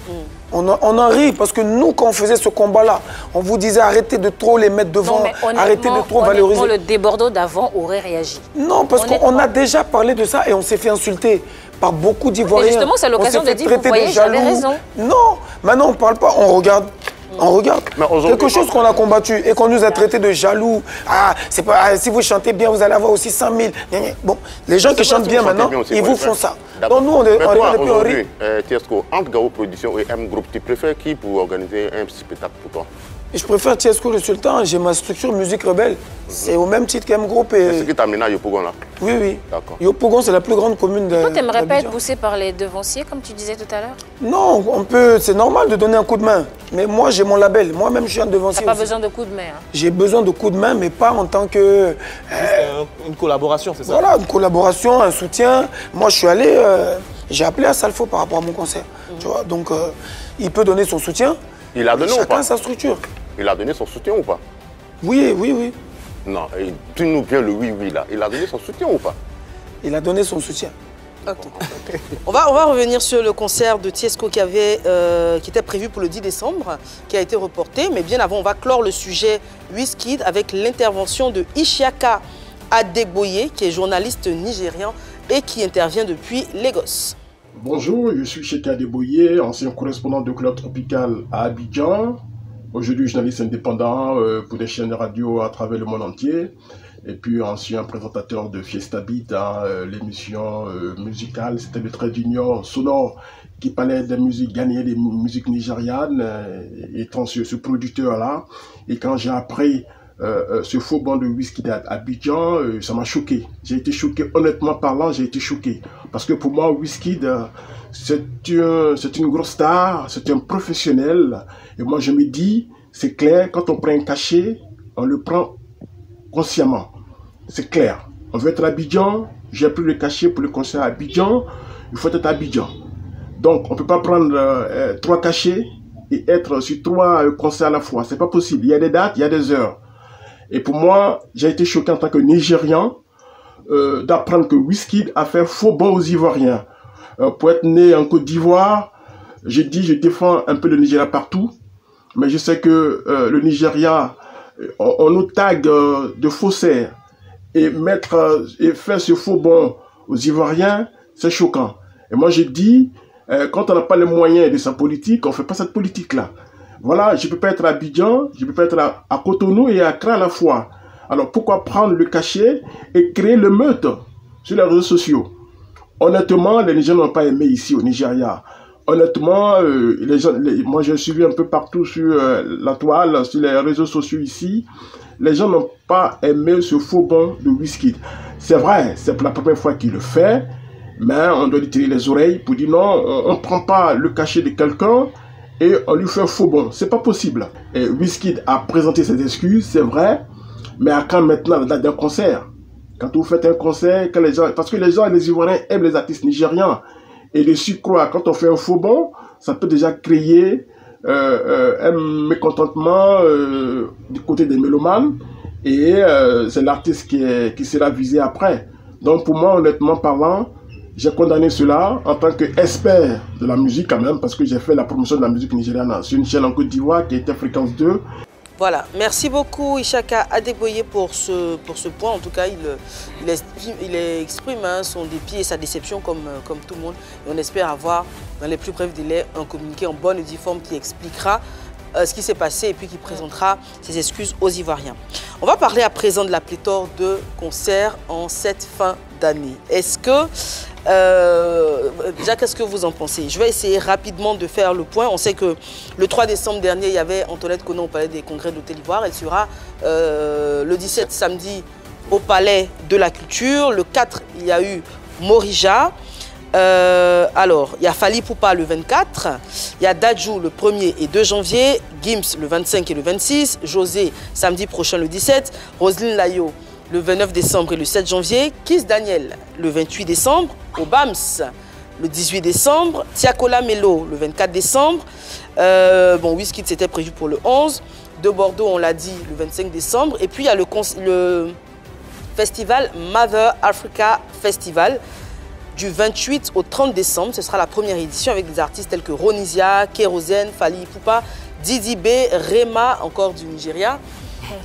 On en rit parce que nous, quand on faisait ce combat-là, on vous disait arrêtez de trop les mettre devant, arrêtez de trop valoriser. Le De Bordeaux d'avant aurait réagi. Non, parce qu'on a déjà parlé de ça et on s'est fait insulter par beaucoup d'Ivoiriens. Justement, c'est l'occasion de dire, vous voyez, j'avais raison. Non, maintenant on ne parle pas, on regarde. On regarde. Quelque chose qu'on a combattu et qu'on nous a traité de jaloux. Ah, c'est pas, si vous chantez bien, vous allez avoir aussi 100 000. Bon, les gens qui chantent bien maintenant, ils vous font ça. Donc nous, on regarde depuis aujourd'hui, Tiesco, entre Gao Production et M Group, tu préfères qui pour organiser un spectacle pour toi? Je préfère Tiesco le Sultan, j'ai ma structure Musique Rebelle. C'est au même titre qu'M Group. C'est ce qui t'a amené à Yopougon là? Oui, oui. D'accord. Yopougon, c'est la plus grande commune de. Toi, tu n'aimerais pas être poussé par les devanciers, comme tu disais tout à l'heure? Non, on peut. C'est normal de donner un coup de main. Mais moi, j'ai mon label. Moi-même, je suis un devancier. Tu n'as pas besoin de coup de main. Hein. J'ai besoin de coup de main, mais pas en tant que. Une collaboration, c'est ça? Voilà, une collaboration, un soutien. Moi, je suis allé. J'ai appelé à Salfo par rapport à mon concert. Tu vois, donc, il peut donner son soutien. Il a donné ou pas? Chacun sa structure. Il a donné son soutien ou pas? Oui, oui, oui. Non, dis-nous bien le oui là. Il a donné son soutien ou pas? Il a donné son soutien. Ok. On va revenir sur le concert de Tiesco qui était prévu pour le 10 décembre, qui a été reporté. Mais bien avant, on va clore le sujet Wizkid avec l'intervention de Isiaka Adegboye, qui est journaliste nigérian et qui intervient depuis Lagos. Bonjour, je suis Isiaka Adegboye, ancien correspondant de Club Tropical à Abidjan. Aujourd'hui, journaliste indépendant pour des chaînes de radio à travers le monde entier. Et puis, ancien présentateur de Fiesta Beat, l'émission musicale. C'était le trait d'union sonore qui parlait des musiques gagnées, des musiques nigérianes, étant ce producteur-là. Et quand j'ai appris ce faux banc de Wizkid à Abidjan, ça m'a choqué. J'ai été choqué, honnêtement parlant, j'ai été choqué. Parce que pour moi, Wizkid, c'est une grosse star, c'est un professionnel. Et moi, je me dis, c'est clair, quand on prend un cachet, on le prend consciemment. C'est clair. On veut être à Abidjan, j'ai pris le cachet pour le concert à Abidjan, il faut être à Abidjan. Donc, on ne peut pas prendre 3 cachets et être sur 3 concerts à la fois. C'est pas possible. Il y a des dates, il y a des heures. Et pour moi, j'ai été choqué en tant que Nigérian d'apprendre que Wizkid a fait faux bond aux Ivoiriens. Pour être né en Côte d'Ivoire, je défends un peu le Nigeria partout, mais je sais que le Nigeria, on nous tag de faussaires et faire ce faux bond aux Ivoiriens, c'est choquant. Et moi je dis, quand on n'a pas les moyens de sa politique, on ne fait pas cette politique-là. Voilà, je ne peux pas être à Abidjan, je ne peux pas être à Cotonou et à Accra à la fois. Alors pourquoi prendre le cachet et créer le meute sur les réseaux sociaux? Honnêtement, les Nigériens n'ont pas aimé ici au Nigeria. Honnêtement, moi j'ai suivi un peu partout sur la toile, sur les réseaux sociaux ici. Les gens n'ont pas aimé ce faux bond de Wizkid. C'est vrai, c'est pour la première fois qu'il le fait, mais on doit lui tirer les oreilles pour dire non, on ne prend pas le cachet de quelqu'un et on lui fait un faux bond. C'est pas possible. Et Wizkid a présenté ses excuses, c'est vrai, mais à quand maintenant la date d'un concert? Quand vous faites un concert, parce que les Ivoiriens aiment les artistes nigérians. Et de surcroît, quand on fait un faux bond, ça peut déjà créer un mécontentement du côté des mélomanes. Et c'est l'artiste qui sera visé après. Donc pour moi, honnêtement parlant, j'ai condamné cela en tant qu'expert de la musique quand même, parce que j'ai fait la promotion de la musique nigériane sur une chaîne en Côte d'Ivoire qui était Fréquence 2. Voilà, merci beaucoup Isiaka Adegboye pour ce point. En tout cas, il exprime son dépit et sa déception comme tout le monde. Et on espère avoir dans les plus brefs délais un communiqué en bonne et due forme qui expliquera ce qui s'est passé et puis qui présentera ses excuses aux Ivoiriens. On va parler à présent de la pléthore de concerts en cette fin d'année. Est-ce que... déjà, qu'est-ce que vous en pensez? Je vais essayer rapidement de faire le point. On sait que le 3 décembre dernier, il y avait Antoinette Konan au Palais des Congrès de l'Hôtel Ivoire. Elle sera le 17 samedi au Palais de la Culture. Le 4, il y a eu Morija. Alors, il y a Fally Poupa le 24. Il y a Dadju le 1er et 2 janvier. Gims le 25 et le 26. José samedi prochain le 17. Roselyne Layo le 29 décembre et le 7 janvier, Kiss Daniel le 28 décembre, Obams le 18 décembre, Tiakola Melo le 24 décembre, Wizkid c'était prévu pour le 11, de Bordeaux on l'a dit le 25 décembre, et puis il y a le festival Mother Africa Festival du 28 au 30 décembre, ce sera la première édition avec des artistes tels que Ronisia, Kérosène, Fally Poupa, Didi B, Rema, encore du Nigeria,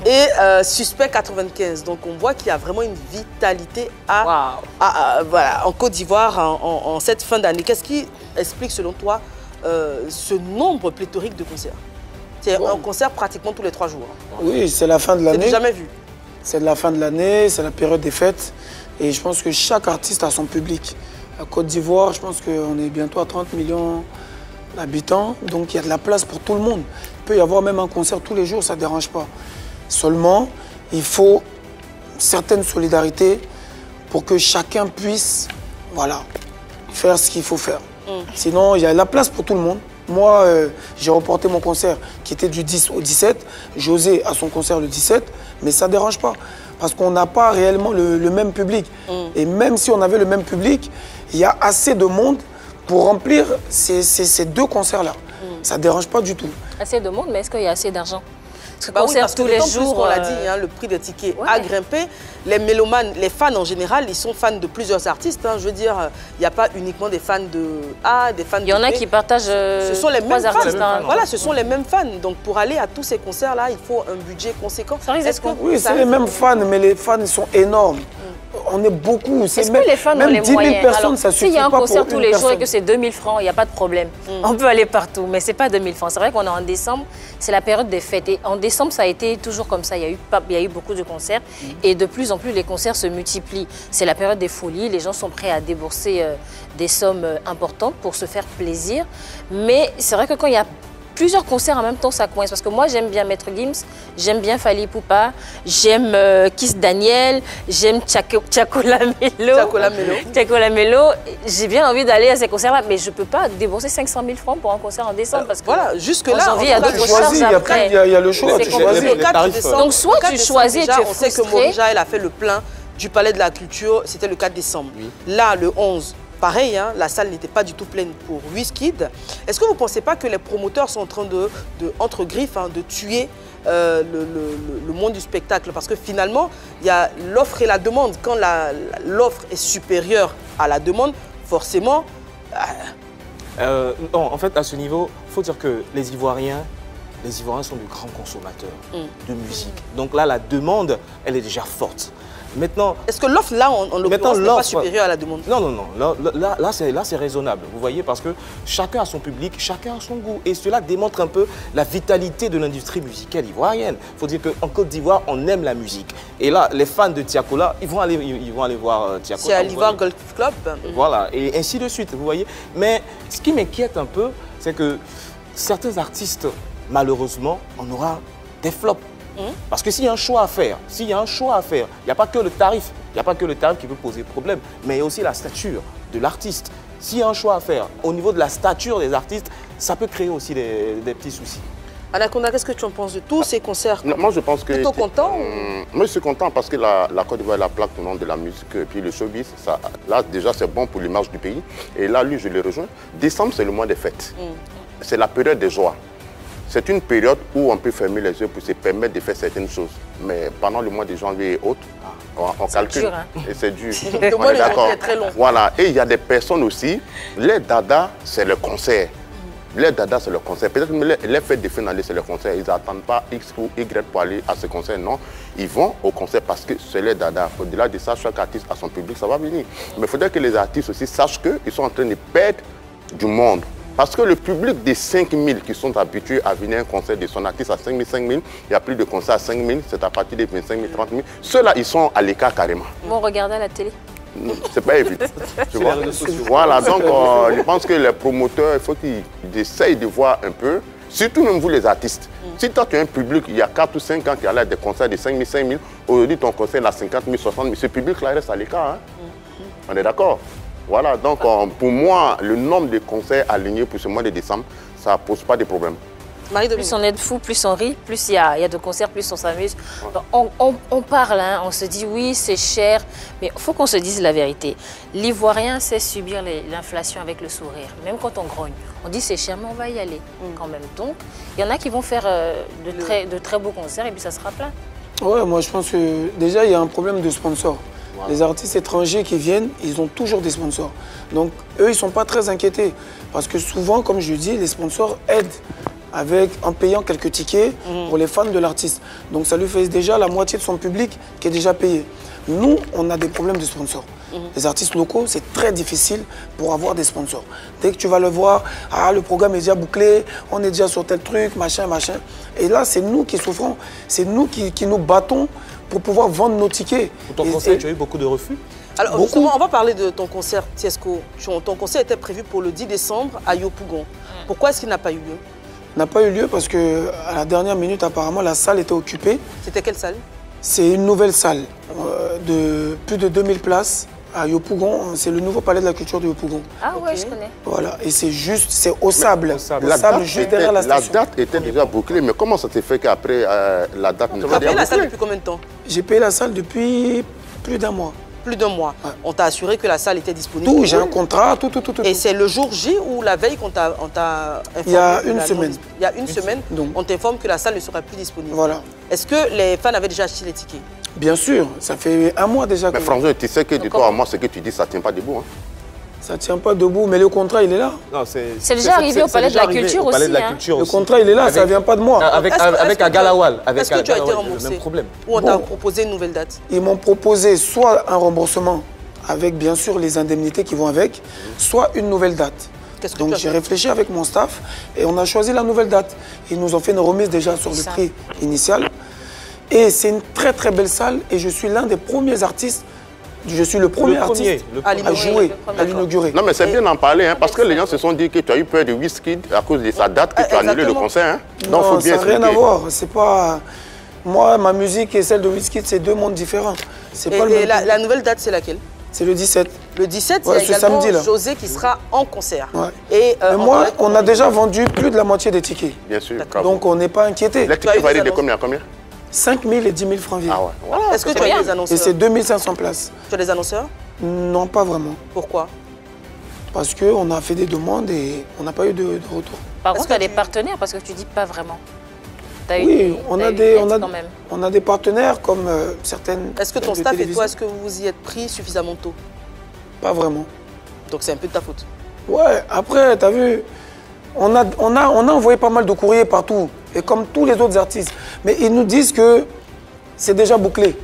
et Suspect 95. Donc on voit qu'il y a vraiment une vitalité voilà, en Côte d'Ivoire en cette fin d'année. Qu'est-ce qui explique selon toi ce nombre pléthorique de concerts? C'est un concert pratiquement tous les 3 jours. Oui, c'est la fin de l'année. C'est jamais vu. C'est la fin de l'année, c'est la période des fêtes. Et je pense que chaque artiste a son public. À Côte d'Ivoire, je pense qu'on est bientôt à 30 millions d'habitants. Donc il y a de la place pour tout le monde. Il peut y avoir même un concert tous les jours, ça ne dérange pas. Seulement, il faut certaines solidarités pour que chacun puisse faire ce qu'il faut faire. Sinon, il y a la place pour tout le monde. Moi, j'ai reporté mon concert qui était du 10 au 17. José a son concert le 17, mais ça ne dérange pas. Parce qu'on n'a pas réellement le même public. Et même si on avait le même public, il y a assez de monde pour remplir ces 2 concerts-là. Ça ne dérange pas du tout. Assez de monde, mais est-ce qu'il y a assez d'argent? Oui, parce que tous les jours, on l'a dit, le prix des tickets a grimpé. Les mélomanes, les fans en général, ils sont fans de plusieurs artistes. Je veux dire, il n'y a pas uniquement des fans de A, des fans de B. Il y en a qui partagent ce sont les mêmes artistes. Voilà, ce sont les mêmes fans. Donc pour aller à tous ces concerts-là, il faut un budget conséquent. Oui, c'est les mêmes fans, mais les fans sont énormes. On est beaucoup. Est-ce que les fans ont les 10 000 moyens? personnes, ça suffit pas. S'il y a un concert tous les jours personne. et que c'est 2000 francs, il n'y a pas de problème. On peut aller partout, mais ce n'est pas 2000 francs. C'est vrai qu'on est en décembre, c'est la période des fêtes. Et en décembre, ça a été toujours comme ça. Il y a eu beaucoup de concerts. Et de plus en plus, les concerts se multiplient. C'est la période des folies. Les gens sont prêts à débourser des sommes importantes pour se faire plaisir. Mais c'est vrai que quand il y a plusieurs concerts en même temps, ça coince. Parce que moi, j'aime bien Maître Gims, j'aime bien Fally Ipupa, j'aime Kiss Daniel, j'aime Tchakola Melo. J'ai bien envie d'aller à ces concerts-là, mais je ne peux pas débourser 500 000 francs pour un concert en décembre. Parce que voilà, jusque-là, en janvier, il y a d'autres charges après. Il y a le choix, tu choisis. Donc, soit tu choisis et tu es on sait que Morija, elle a fait le plein du Palais de la Culture, c'était le 4 décembre. Là, le 11, pareil, la salle n'était pas du tout pleine pour Wizkid. Est-ce que vous ne pensez pas que les promoteurs sont en train entre griffes, de tuer le monde du spectacle? Parce que finalement, il y a l'offre et la demande. Quand l'offre est supérieure à la demande, forcément... non, en fait, à ce niveau, il faut dire que les Ivoiriens sont de grands consommateurs de musique. Donc là, la demande, elle est déjà forte. Maintenant, est-ce que l'offre, là, en l'occurrence, n'est pas supérieure à la demande? Non, non, non. Là c'est raisonnable. Vous voyez, parce que chacun a son public, chacun a son goût. Et cela démontre un peu la vitalité de l'industrie musicale ivoirienne. Il faut dire qu'en Côte d'Ivoire, on aime la musique. Et là, les fans de Tiakola, ils vont aller voir Tiakola. C'est à l'Ivoire Golf Club. Voilà, et ainsi de suite, vous voyez. Mais ce qui m'inquiète un peu, c'est que certains artistes, malheureusement, on aura des flops. Parce que s'il y a un choix à faire, il n'y a pas que le tarif. Il n'y a pas que le tarif qui peut poser problème, mais il y a aussi la stature de l'artiste. S'il y a un choix à faire au niveau de la stature des artistes, ça peut créer aussi des petits soucis. Anaconda, qu'est-ce que tu en penses de tous ces concerts? Moi, je pense que... Plutôt content Moi, je suis content parce que la Côte d'Ivoire, la plaque au nom de la musique, et puis le showbiz, là, déjà, c'est bon pour l'image du pays. Et là, lui, je le rejoins. Décembre, c'est le mois des fêtes. C'est la période des joies. C'est une période où on peut fermer les yeux pour se permettre de faire certaines choses. Mais pendant le mois de janvier et autres, on calcule. Dur, et c'est dur. Le mois de janvier est très long. Voilà. Et il y a des personnes aussi, les dada, c'est le concert. Les dada, c'est le concert. Peut-être que les fêtes de fin d'année, c'est le concert. Ils n'attendent pas X ou Y pour aller à ce concert. Non, ils vont au concert parce que c'est les dada. Au-delà de ça, chaque artiste a son public, ça va venir. Mais il faudrait que les artistes aussi sachent qu'ils sont en train de perdre du monde. Parce que le public des 5 000 qui sont habitués à venir à un concert de son artiste à 5 000, il y a plus de concerts à 5 000, c'est à partir de 25 000, 30 000. Ceux-là, ils sont à l'écart carrément. Bon, regardez à la télé. C'est pas évident. Voilà, donc je pense que les promoteurs, il faut qu'ils essayent de voir un peu, surtout même vous les artistes. Si toi tu as un public, il y a 4 ou 5 ans qui allait à des concerts de 5 000, aujourd'hui ton concert est à 50 000, 60 000, ce public-là reste à l'écart. On est d'accord? Voilà, donc pour moi, le nombre de concerts alignés pour ce mois de décembre, ça ne pose pas de problème. Plus on est fou, plus on rit, plus il y a de concerts, plus on s'amuse. On parle, on se dit oui, c'est cher, mais il faut qu'on se dise la vérité. L'Ivoirien sait subir l'inflation avec le sourire, même quand on grogne. On dit c'est cher, mais on va y aller quand même. Donc, il y en a qui vont faire de très beaux concerts et puis ça sera plein. Ouais, moi je pense que déjà il y a un problème de sponsors. Les artistes étrangers qui viennent, ils ont toujours des sponsors. Donc, eux, ils ne sont pas très inquiétés. Parce que souvent, comme je dis, les sponsors aident en payant quelques tickets pour les fans de l'artiste. Donc, ça lui fait déjà la moitié de son public qui est déjà payé. Nous, on a des problèmes de sponsors. Les artistes locaux, c'est très difficile pour avoir des sponsors. Dès que tu vas le voir, ah, le programme est déjà bouclé, on est déjà sur tel truc, machin, machin. Et là, c'est nous qui souffrons. C'est nous qui nous battons pour pouvoir vendre nos tickets. Pour ton concert, tu as eu beaucoup de refus? Alors justement, on va parler de ton concert, Tiesco. Ton concert était prévu pour le 10 décembre à Yopougon. Pourquoi est-ce qu'il n'a pas eu lieu? N'a pas eu lieu parce qu'à la dernière minute, apparemment, la salle était occupée. C'était quelle salle? C'est une nouvelle salle de plus de 2000 places à Yopougon. C'est le nouveau palais de la culture de Yopougon. Ah ouais, je connais. Voilà, et c'est juste, c'est au sable. La date juste derrière la station. La date était déjà bouclée, mais comment ça s'est fait qu'après la date ne Tu as payé la salle depuis combien de temps? J'ai payé la salle depuis plus d'un mois. Plus d'un mois. Ouais. On t'a assuré que la salle était disponible. Tout, j'ai un contrat, tout. Et c'est le jour J ou la veille qu'on t'a informé? Il y a une semaine. Il y a une semaine, donc on t'informe que la salle ne sera plus disponible. Voilà. Est-ce que les fans avaient déjà acheté les tickets? Bien sûr, ça fait un mois déjà. Mais François, tu sais que de toi à moi, ce que tu dis, ça ne tient pas debout. Hein. Ça ne tient pas debout, mais le contrat, il est là. C'est déjà arrivé au Palais de la Culture aussi. Le contrat, il est là, ça ne vient pas de moi. Avec Agalawal, est-ce que tu as été remboursé? Le même problème. Ou on t'a proposé une nouvelle date? Ils m'ont proposé soit un remboursement, avec bien sûr les indemnités qui vont avec, soit une nouvelle date. Donc j'ai réfléchi avec mon staff et on a choisi la nouvelle date. Ils nous ont fait une remise déjà sur le prix initial. Et c'est une très très belle salle et je suis l'un des premiers artistes. Je suis le premier artiste à jouer, à l'inaugurer. Non mais c'est bien d'en parler, hein, parce que les gens se sont dit que tu as eu peur de Wizkid à cause de sa date, que tu as annulé le concert. Hein. Donc, faut bien ça n'a rien à voir. C'est pas... Moi, ma musique et celle de Wizkid, c'est deux mondes différents. Et la nouvelle date, c'est laquelle? C'est le 17. Le 17, il y a également samedi, José qui sera en concert. Ouais. Et moi, on a déjà vendu plus de la moitié des tickets. Bien sûr. Donc on n'est pas inquiété. Les tickets varient de combien à combien? 5 000 et 10 000 francs vides. Ah ouais. Voilà. Est-ce que tu as des annonceurs? Et c'est 2500 places. Tu as des annonceurs? Non, pas vraiment. Pourquoi? Parce qu'on a fait des demandes et on n'a pas eu de retour. Par contre, tu as des partenaires parce que tu dis pas vraiment. Oui, on a des partenaires comme certaines. Est-ce que ton staff et toi, est-ce que vous vous y êtes pris suffisamment tôt? Pas vraiment. Donc c'est un peu de ta faute. Ouais, après, tu as vu, on a envoyé pas mal de courriers partout, et comme tous les autres artistes. Mais ils nous disent que c'est déjà bouclé.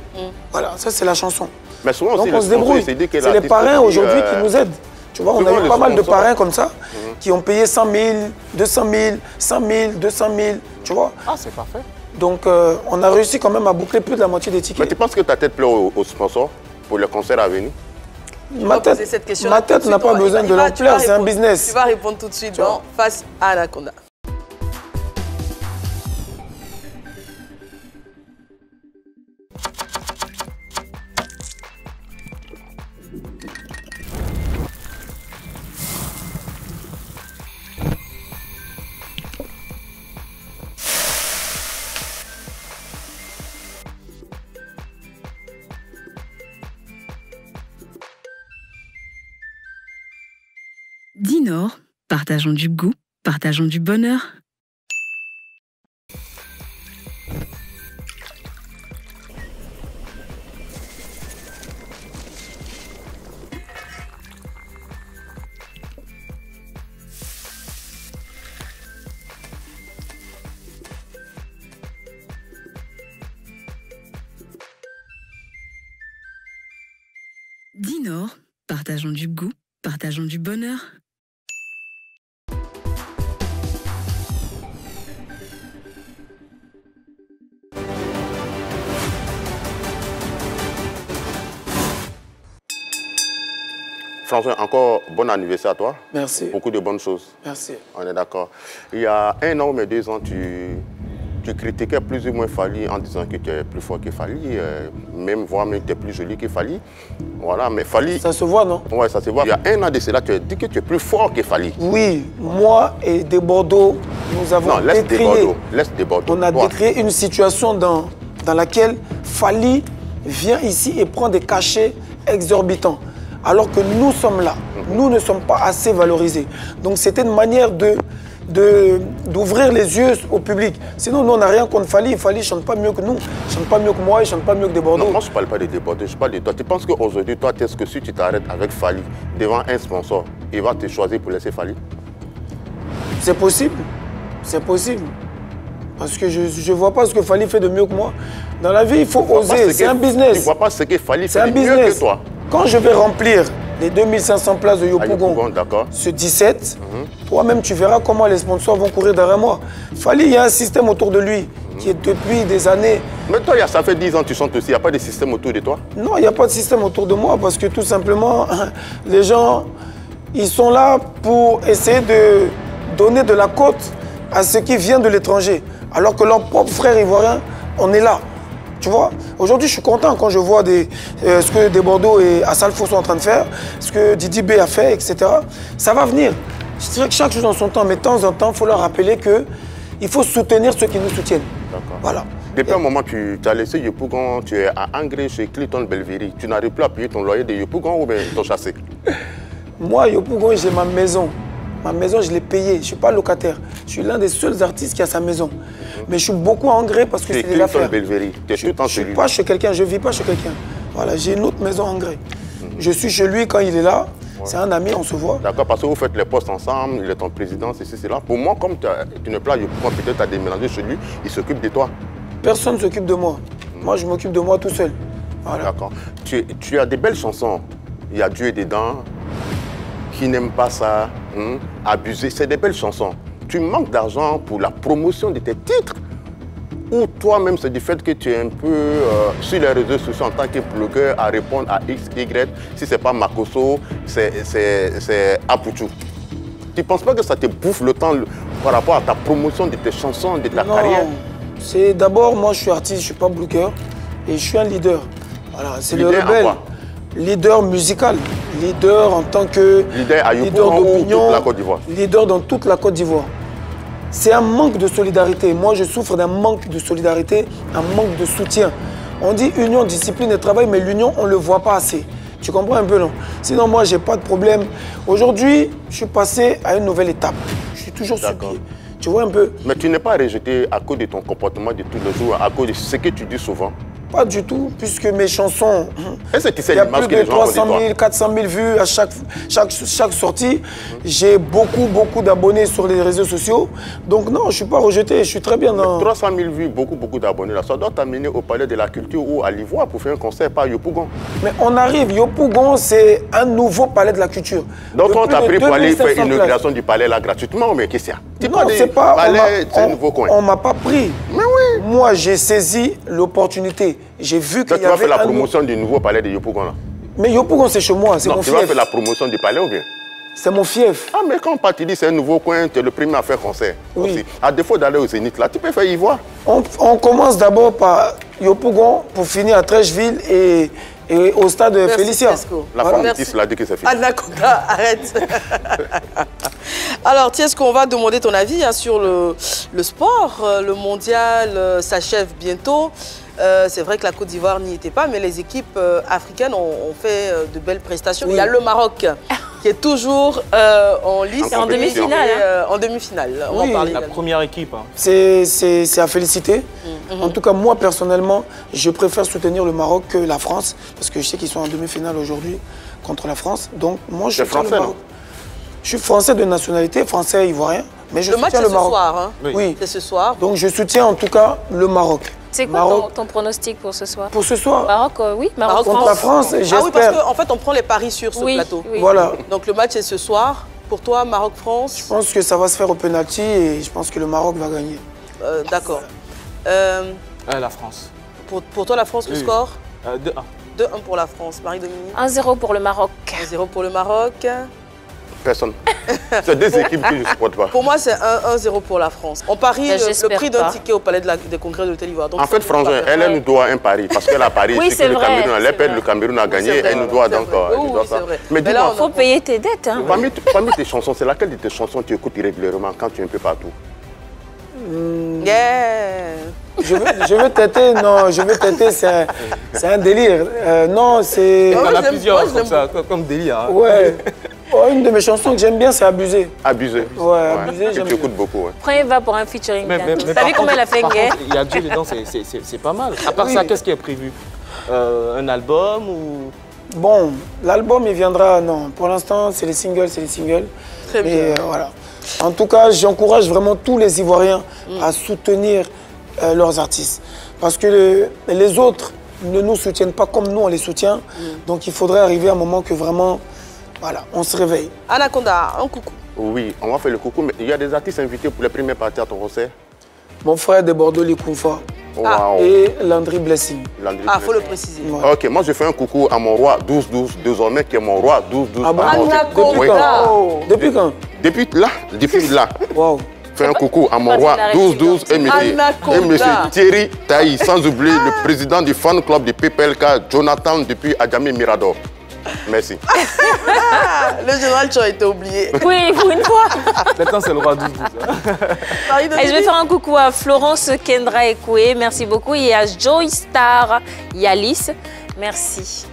Voilà, ça c'est la chanson. Mais souvent donc aussi, on se débrouille. C'est les parrains aujourd'hui qui nous aident. Tu vois, on a eu pas mal de parrains comme ça, qui ont payé 100 000, 200 000, 100 000, 200 000, tu vois. Ah, c'est parfait. Donc on a réussi quand même à boucler plus de la moitié des tickets. Mais tu penses que ta tête pleure aux sponsors pour le concert à venir? Ma tête n'a pas besoin de l'ampleur, c'est un business. Tu vas répondre tout de suite dans Face à Anaconda. Dinor, partageons du goût, partageons du bonheur. Dinor, partageons du goût, partageons du bonheur. François, encore bon anniversaire à toi. Merci. Beaucoup de bonnes choses. Merci. On est d'accord. Il y a 1 an ou 2 ans, tu critiquais plus ou moins Fally en disant que tu es plus fort que Fally, même voire même tu es plus joli que Fally. Voilà, mais Fally... Ça se voit, non? Oui, ça se voit. Il y a 1 an de cela, tu as dit que tu es plus fort que Fally. Oui, moi et des Bordeaux, nous avons décrié... Laisse des Bordeaux. On a décrié une situation dans laquelle Fally vient ici et prend des cachets exorbitants. Alors que nous sommes là, nous ne sommes pas assez valorisés. Donc c'était une manière d'ouvrir les yeux au public. Sinon, nous, on n'a rien contre Fally. Fally ne chante pas mieux que nous. Il ne chante pas mieux que moi, il ne chante pas mieux que des Bordeaux. Non, moi, je ne parle pas de Bordeaux, je parle de toi. Tu penses qu'aujourd'hui, toi, est-ce que si tu t'arrêtes avec Fally devant un sponsor, il va te choisir pour laisser Fally? C'est possible. C'est possible. Parce que je ne vois pas ce que Fally fait de mieux que moi. Dans la vie, il faut oser. C'est un business. Tu ne vois pas ce que Fally C'est fait un de mieux business. que toi. Quand je vais remplir les 2500 places de Yopougon ce 17, toi-même, tu verras comment les sponsors vont courir derrière moi. Fally, il y a un système autour de lui qui est depuis des années. Mais toi, ça fait 10 ans que tu chantes aussi. Il n'y a pas de système autour de toi? Non, il n'y a pas de système autour de moi parce que tout simplement, les gens, ils sont là pour essayer de donner de la cote à ceux qui viennent de l'étranger. Alors que leurs propres frères ivoiriens, on est là. Tu vois, aujourd'hui, je suis content quand je vois ce que Desbordeaux et Assalfo sont en train de faire, ce que Didi B a fait, etc. Ça va venir. Je dirais que chaque chose en son temps, mais de temps en temps, il faut leur rappeler qu'il faut soutenir ceux qui nous soutiennent. Voilà. Depuis un moment, tu as laissé Yopougon, tu es à Angré chez Clinton Belvéry. Tu n'arrives plus à payer ton loyer de Yopougon ou bien ils t'ont chassé? Moi, Yopougon, j'ai ma maison. Ma maison, je l'ai payée. Je ne suis pas locataire. Je suis l'un des seuls artistes qui a sa maison. Mais je suis beaucoup à Angré parce que c'est des affaires. Belvéry. Je ne suis pas chez quelqu'un, je ne vis pas chez quelqu'un. Voilà, j'ai une autre maison à Angré. Je suis chez lui quand il est là. C'est un ami, on se voit. D'accord, parce que vous faites les postes ensemble, il est ton président, ceci, cela. Pour moi, comme tu ne plais Yopougon, peut-être tu as démélangé chez lui, il s'occupe de toi. Personne ne s'occupe de moi. Moi, je m'occupe de moi tout seul. Voilà. D'accord. Tu as des belles chansons. Il y a Dieu dedans. Qui n'aime pas ça, abuser, c'est des belles chansons. Tu manques d'argent pour la promotion de tes titres ou toi-même c'est du fait que tu es un peu sur les réseaux sociaux en tant que blogueur à répondre à X, Y, si c'est pas Makosso, c'est Apuchou. Tu ne penses pas que ça te bouffe le temps par rapport à ta promotion de tes chansons, de ta carrière? C'est d'abord, moi je suis artiste, je ne suis pas blogueur et je suis un leader. Voilà, c'est le rebelle. Leader musical, leader en tant que leader d'opinion, la Côte d'Ivoire. Leader dans toute la Côte d'Ivoire. C'est un manque de solidarité. Moi, je souffre d'un manque de solidarité, un manque de soutien. On dit union, discipline et travail, mais l'union, on ne le voit pas assez. Tu comprends un peu, non? Sinon, moi, je n'ai pas de problème. Aujourd'hui, je suis passé à une nouvelle étape. Je suis toujours sur pied. Tu vois un peu? Mais tu n'es pas rejeté à cause de ton comportement de tous les jours, à cause de ce que tu dis souvent? Pas du tout, puisque mes chansons, il y a plus de 300 000, 400 000 vues à chaque sortie. J'ai beaucoup d'abonnés sur les réseaux sociaux. Donc non, je ne suis pas rejeté, je suis très bien. 300 000 vues, beaucoup d'abonnés, là, ça doit t'amener au Palais de la Culture ou à l'Ivoire pour faire un concert par Yopougon. Mais on arrive, Yopougon, c'est un nouveau Palais de la Culture. Donc on t'a pris pour aller faire l'inauguration du palais là gratuitement, mais qu'est-ce qu'il y a? Non, c'est pas... C'est un nouveau coin. On ne m'a pas pris. Mais oui. Moi, j'ai saisi l'opportunité. J'ai vu qu'il y avait... Tu vas faire la promotion du nouveau palais de Yopougon là? Mais Yopougon, c'est chez moi, c'est mon fief. Tu vas faire la promotion du palais ou bien? C'est mon fief. Ah, mais quand tu dis c'est un nouveau coin, tu es le premier à faire concert. Oui. Aussi. À défaut d'aller au Zénith là, tu peux faire Ivoire. On commence d'abord par Yopougon pour finir à Trècheville et au stade de Félicia. La femme de Tiesco l'a dit que c'est fini. Anaconda, arrête. Alors, Tiesco, on va demander ton avis sur le sport. Le mondial s'achève bientôt. C'est vrai que la Côte d'Ivoire n'y était pas, mais les équipes africaines ont fait de belles prestations. Oui. Il y a le Maroc qui est toujours en lice. En demi-finale. En demi-finale. On va parler la première équipe. Hein. C'est à féliciter. En tout cas, moi, personnellement, je préfère soutenir le Maroc que la France, parce que je sais qu'ils sont en demi-finale aujourd'hui contre la France. Donc, moi, je soutiens le Maroc. Je suis français de nationalité, français et ivoirien, mais je soutiens le Maroc. Le match, c'est ce soir. Hein? Oui. C'est ce soir. Donc, je soutiens en tout cas le Maroc. C'est quoi ton pronostic pour ce soir? Pour ce soir? Maroc, oui. Maroc contre la France, j'espère. Ah oui, parce qu'en fait, on prend les paris sur ce plateau. Oui. Voilà. Donc, le match est ce soir. Pour toi, Maroc-France? Je pense que ça va se faire au penalty et je pense que le Maroc va gagner. D'accord. La France. Pour toi, la France, le score? 2-1. 2-1 pour la France. Marie-Dominique? 1-0 pour le Maroc. 1-0 pour le Maroc. Personne. C'est deux équipes que je ne supporte pas. Pour moi, c'est 1-0 pour la France. On parie le prix d'un ticket au palais des congrès de l'Hôtel Ivoire. En fait, Frangin, elle nous doit un pari. Parce qu'elle a parié oui, que le Cameroun allait perdre, le Cameroun a gagné, elle nous doit donc ça. Mais dis-moi, il faut payer tes dettes. Hein. Parmi tes chansons, c'est laquelle de tes chansons tu écoutes régulièrement quand tu es un peu partout? Je veux têter, non, je veux têter, c'est un délire. Non, c'est... Il y en a plusieurs comme ça, comme délire. Hein. Ouais. Une de mes chansons que j'aime bien, c'est Abusé. Abusé. Ouais, Abusé, j'aime bien. Tu écoutes beaucoup, ouais. Après, il va pour un featuring bientôt. T'as vu comment elle a fait par guerre? contre, il y a Dieu dedans, c'est pas mal. À part ça, qu'est-ce qui est prévu? Un album ou... Bon, l'album, il viendra, non. Pour l'instant, c'est les singles. Très bien. Voilà. En tout cas, j'encourage vraiment tous les Ivoiriens à soutenir leurs artistes. Parce que les autres ne nous soutiennent pas comme nous, on les soutient. Donc il faudrait arriver à un moment que vraiment, voilà, on se réveille. Anaconda, un coucou. Oui, on va faire le coucou, mais il y a des artistes invités pour les premières parties à ton concert. Mon frère de Bordeaux, Likunfa, Wow. et Landry Blessing. Ah, il faut le préciser. Ouais. Ok, moi je fais un coucou à mon roi 12-12, désormais qui est mon roi 12-12. Ah bon? Anaconda. Oui. Depuis quand? Depuis là. Wow. Fais un coucou à mon Parti roi de la 12-12 et monsieur Thierry Taï, sans oublier le président du fan club du PPLK, Jonathan depuis Adjamé Mirador. Merci. Le général, tu as été oublié. Oui, pour une fois. Maintenant, c'est le roi 12-12. Et je vais faire un coucou à Florence Kendra Ekoué, merci beaucoup, et à Joy Star Yalis, merci.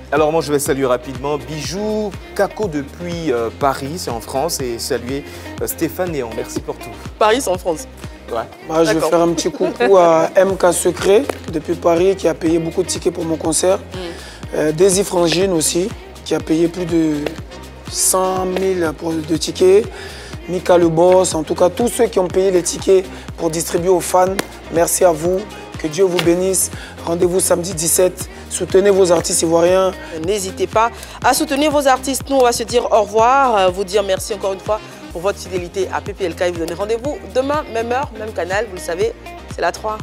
Alors moi je vais saluer rapidement Bijou Kako depuis Paris, c'est en France, et saluer Stéphane Néant. Merci pour tout. Paris, c'est en France. Ouais. Bah, je vais faire un petit coucou à MK Secret depuis Paris qui a payé beaucoup de tickets pour mon concert. Daisy Frangine aussi qui a payé plus de 100 000 de tickets. Mika Le Boss, en tout cas tous ceux qui ont payé les tickets pour distribuer aux fans. Merci à vous, que Dieu vous bénisse. Rendez-vous samedi 17. Soutenez vos artistes ivoiriens. N'hésitez pas à soutenir vos artistes. Nous, on va se dire au revoir, vous dire merci encore une fois pour votre fidélité à PPLK et vous donner rendez-vous demain, même heure, même canal. Vous le savez, c'est la 3.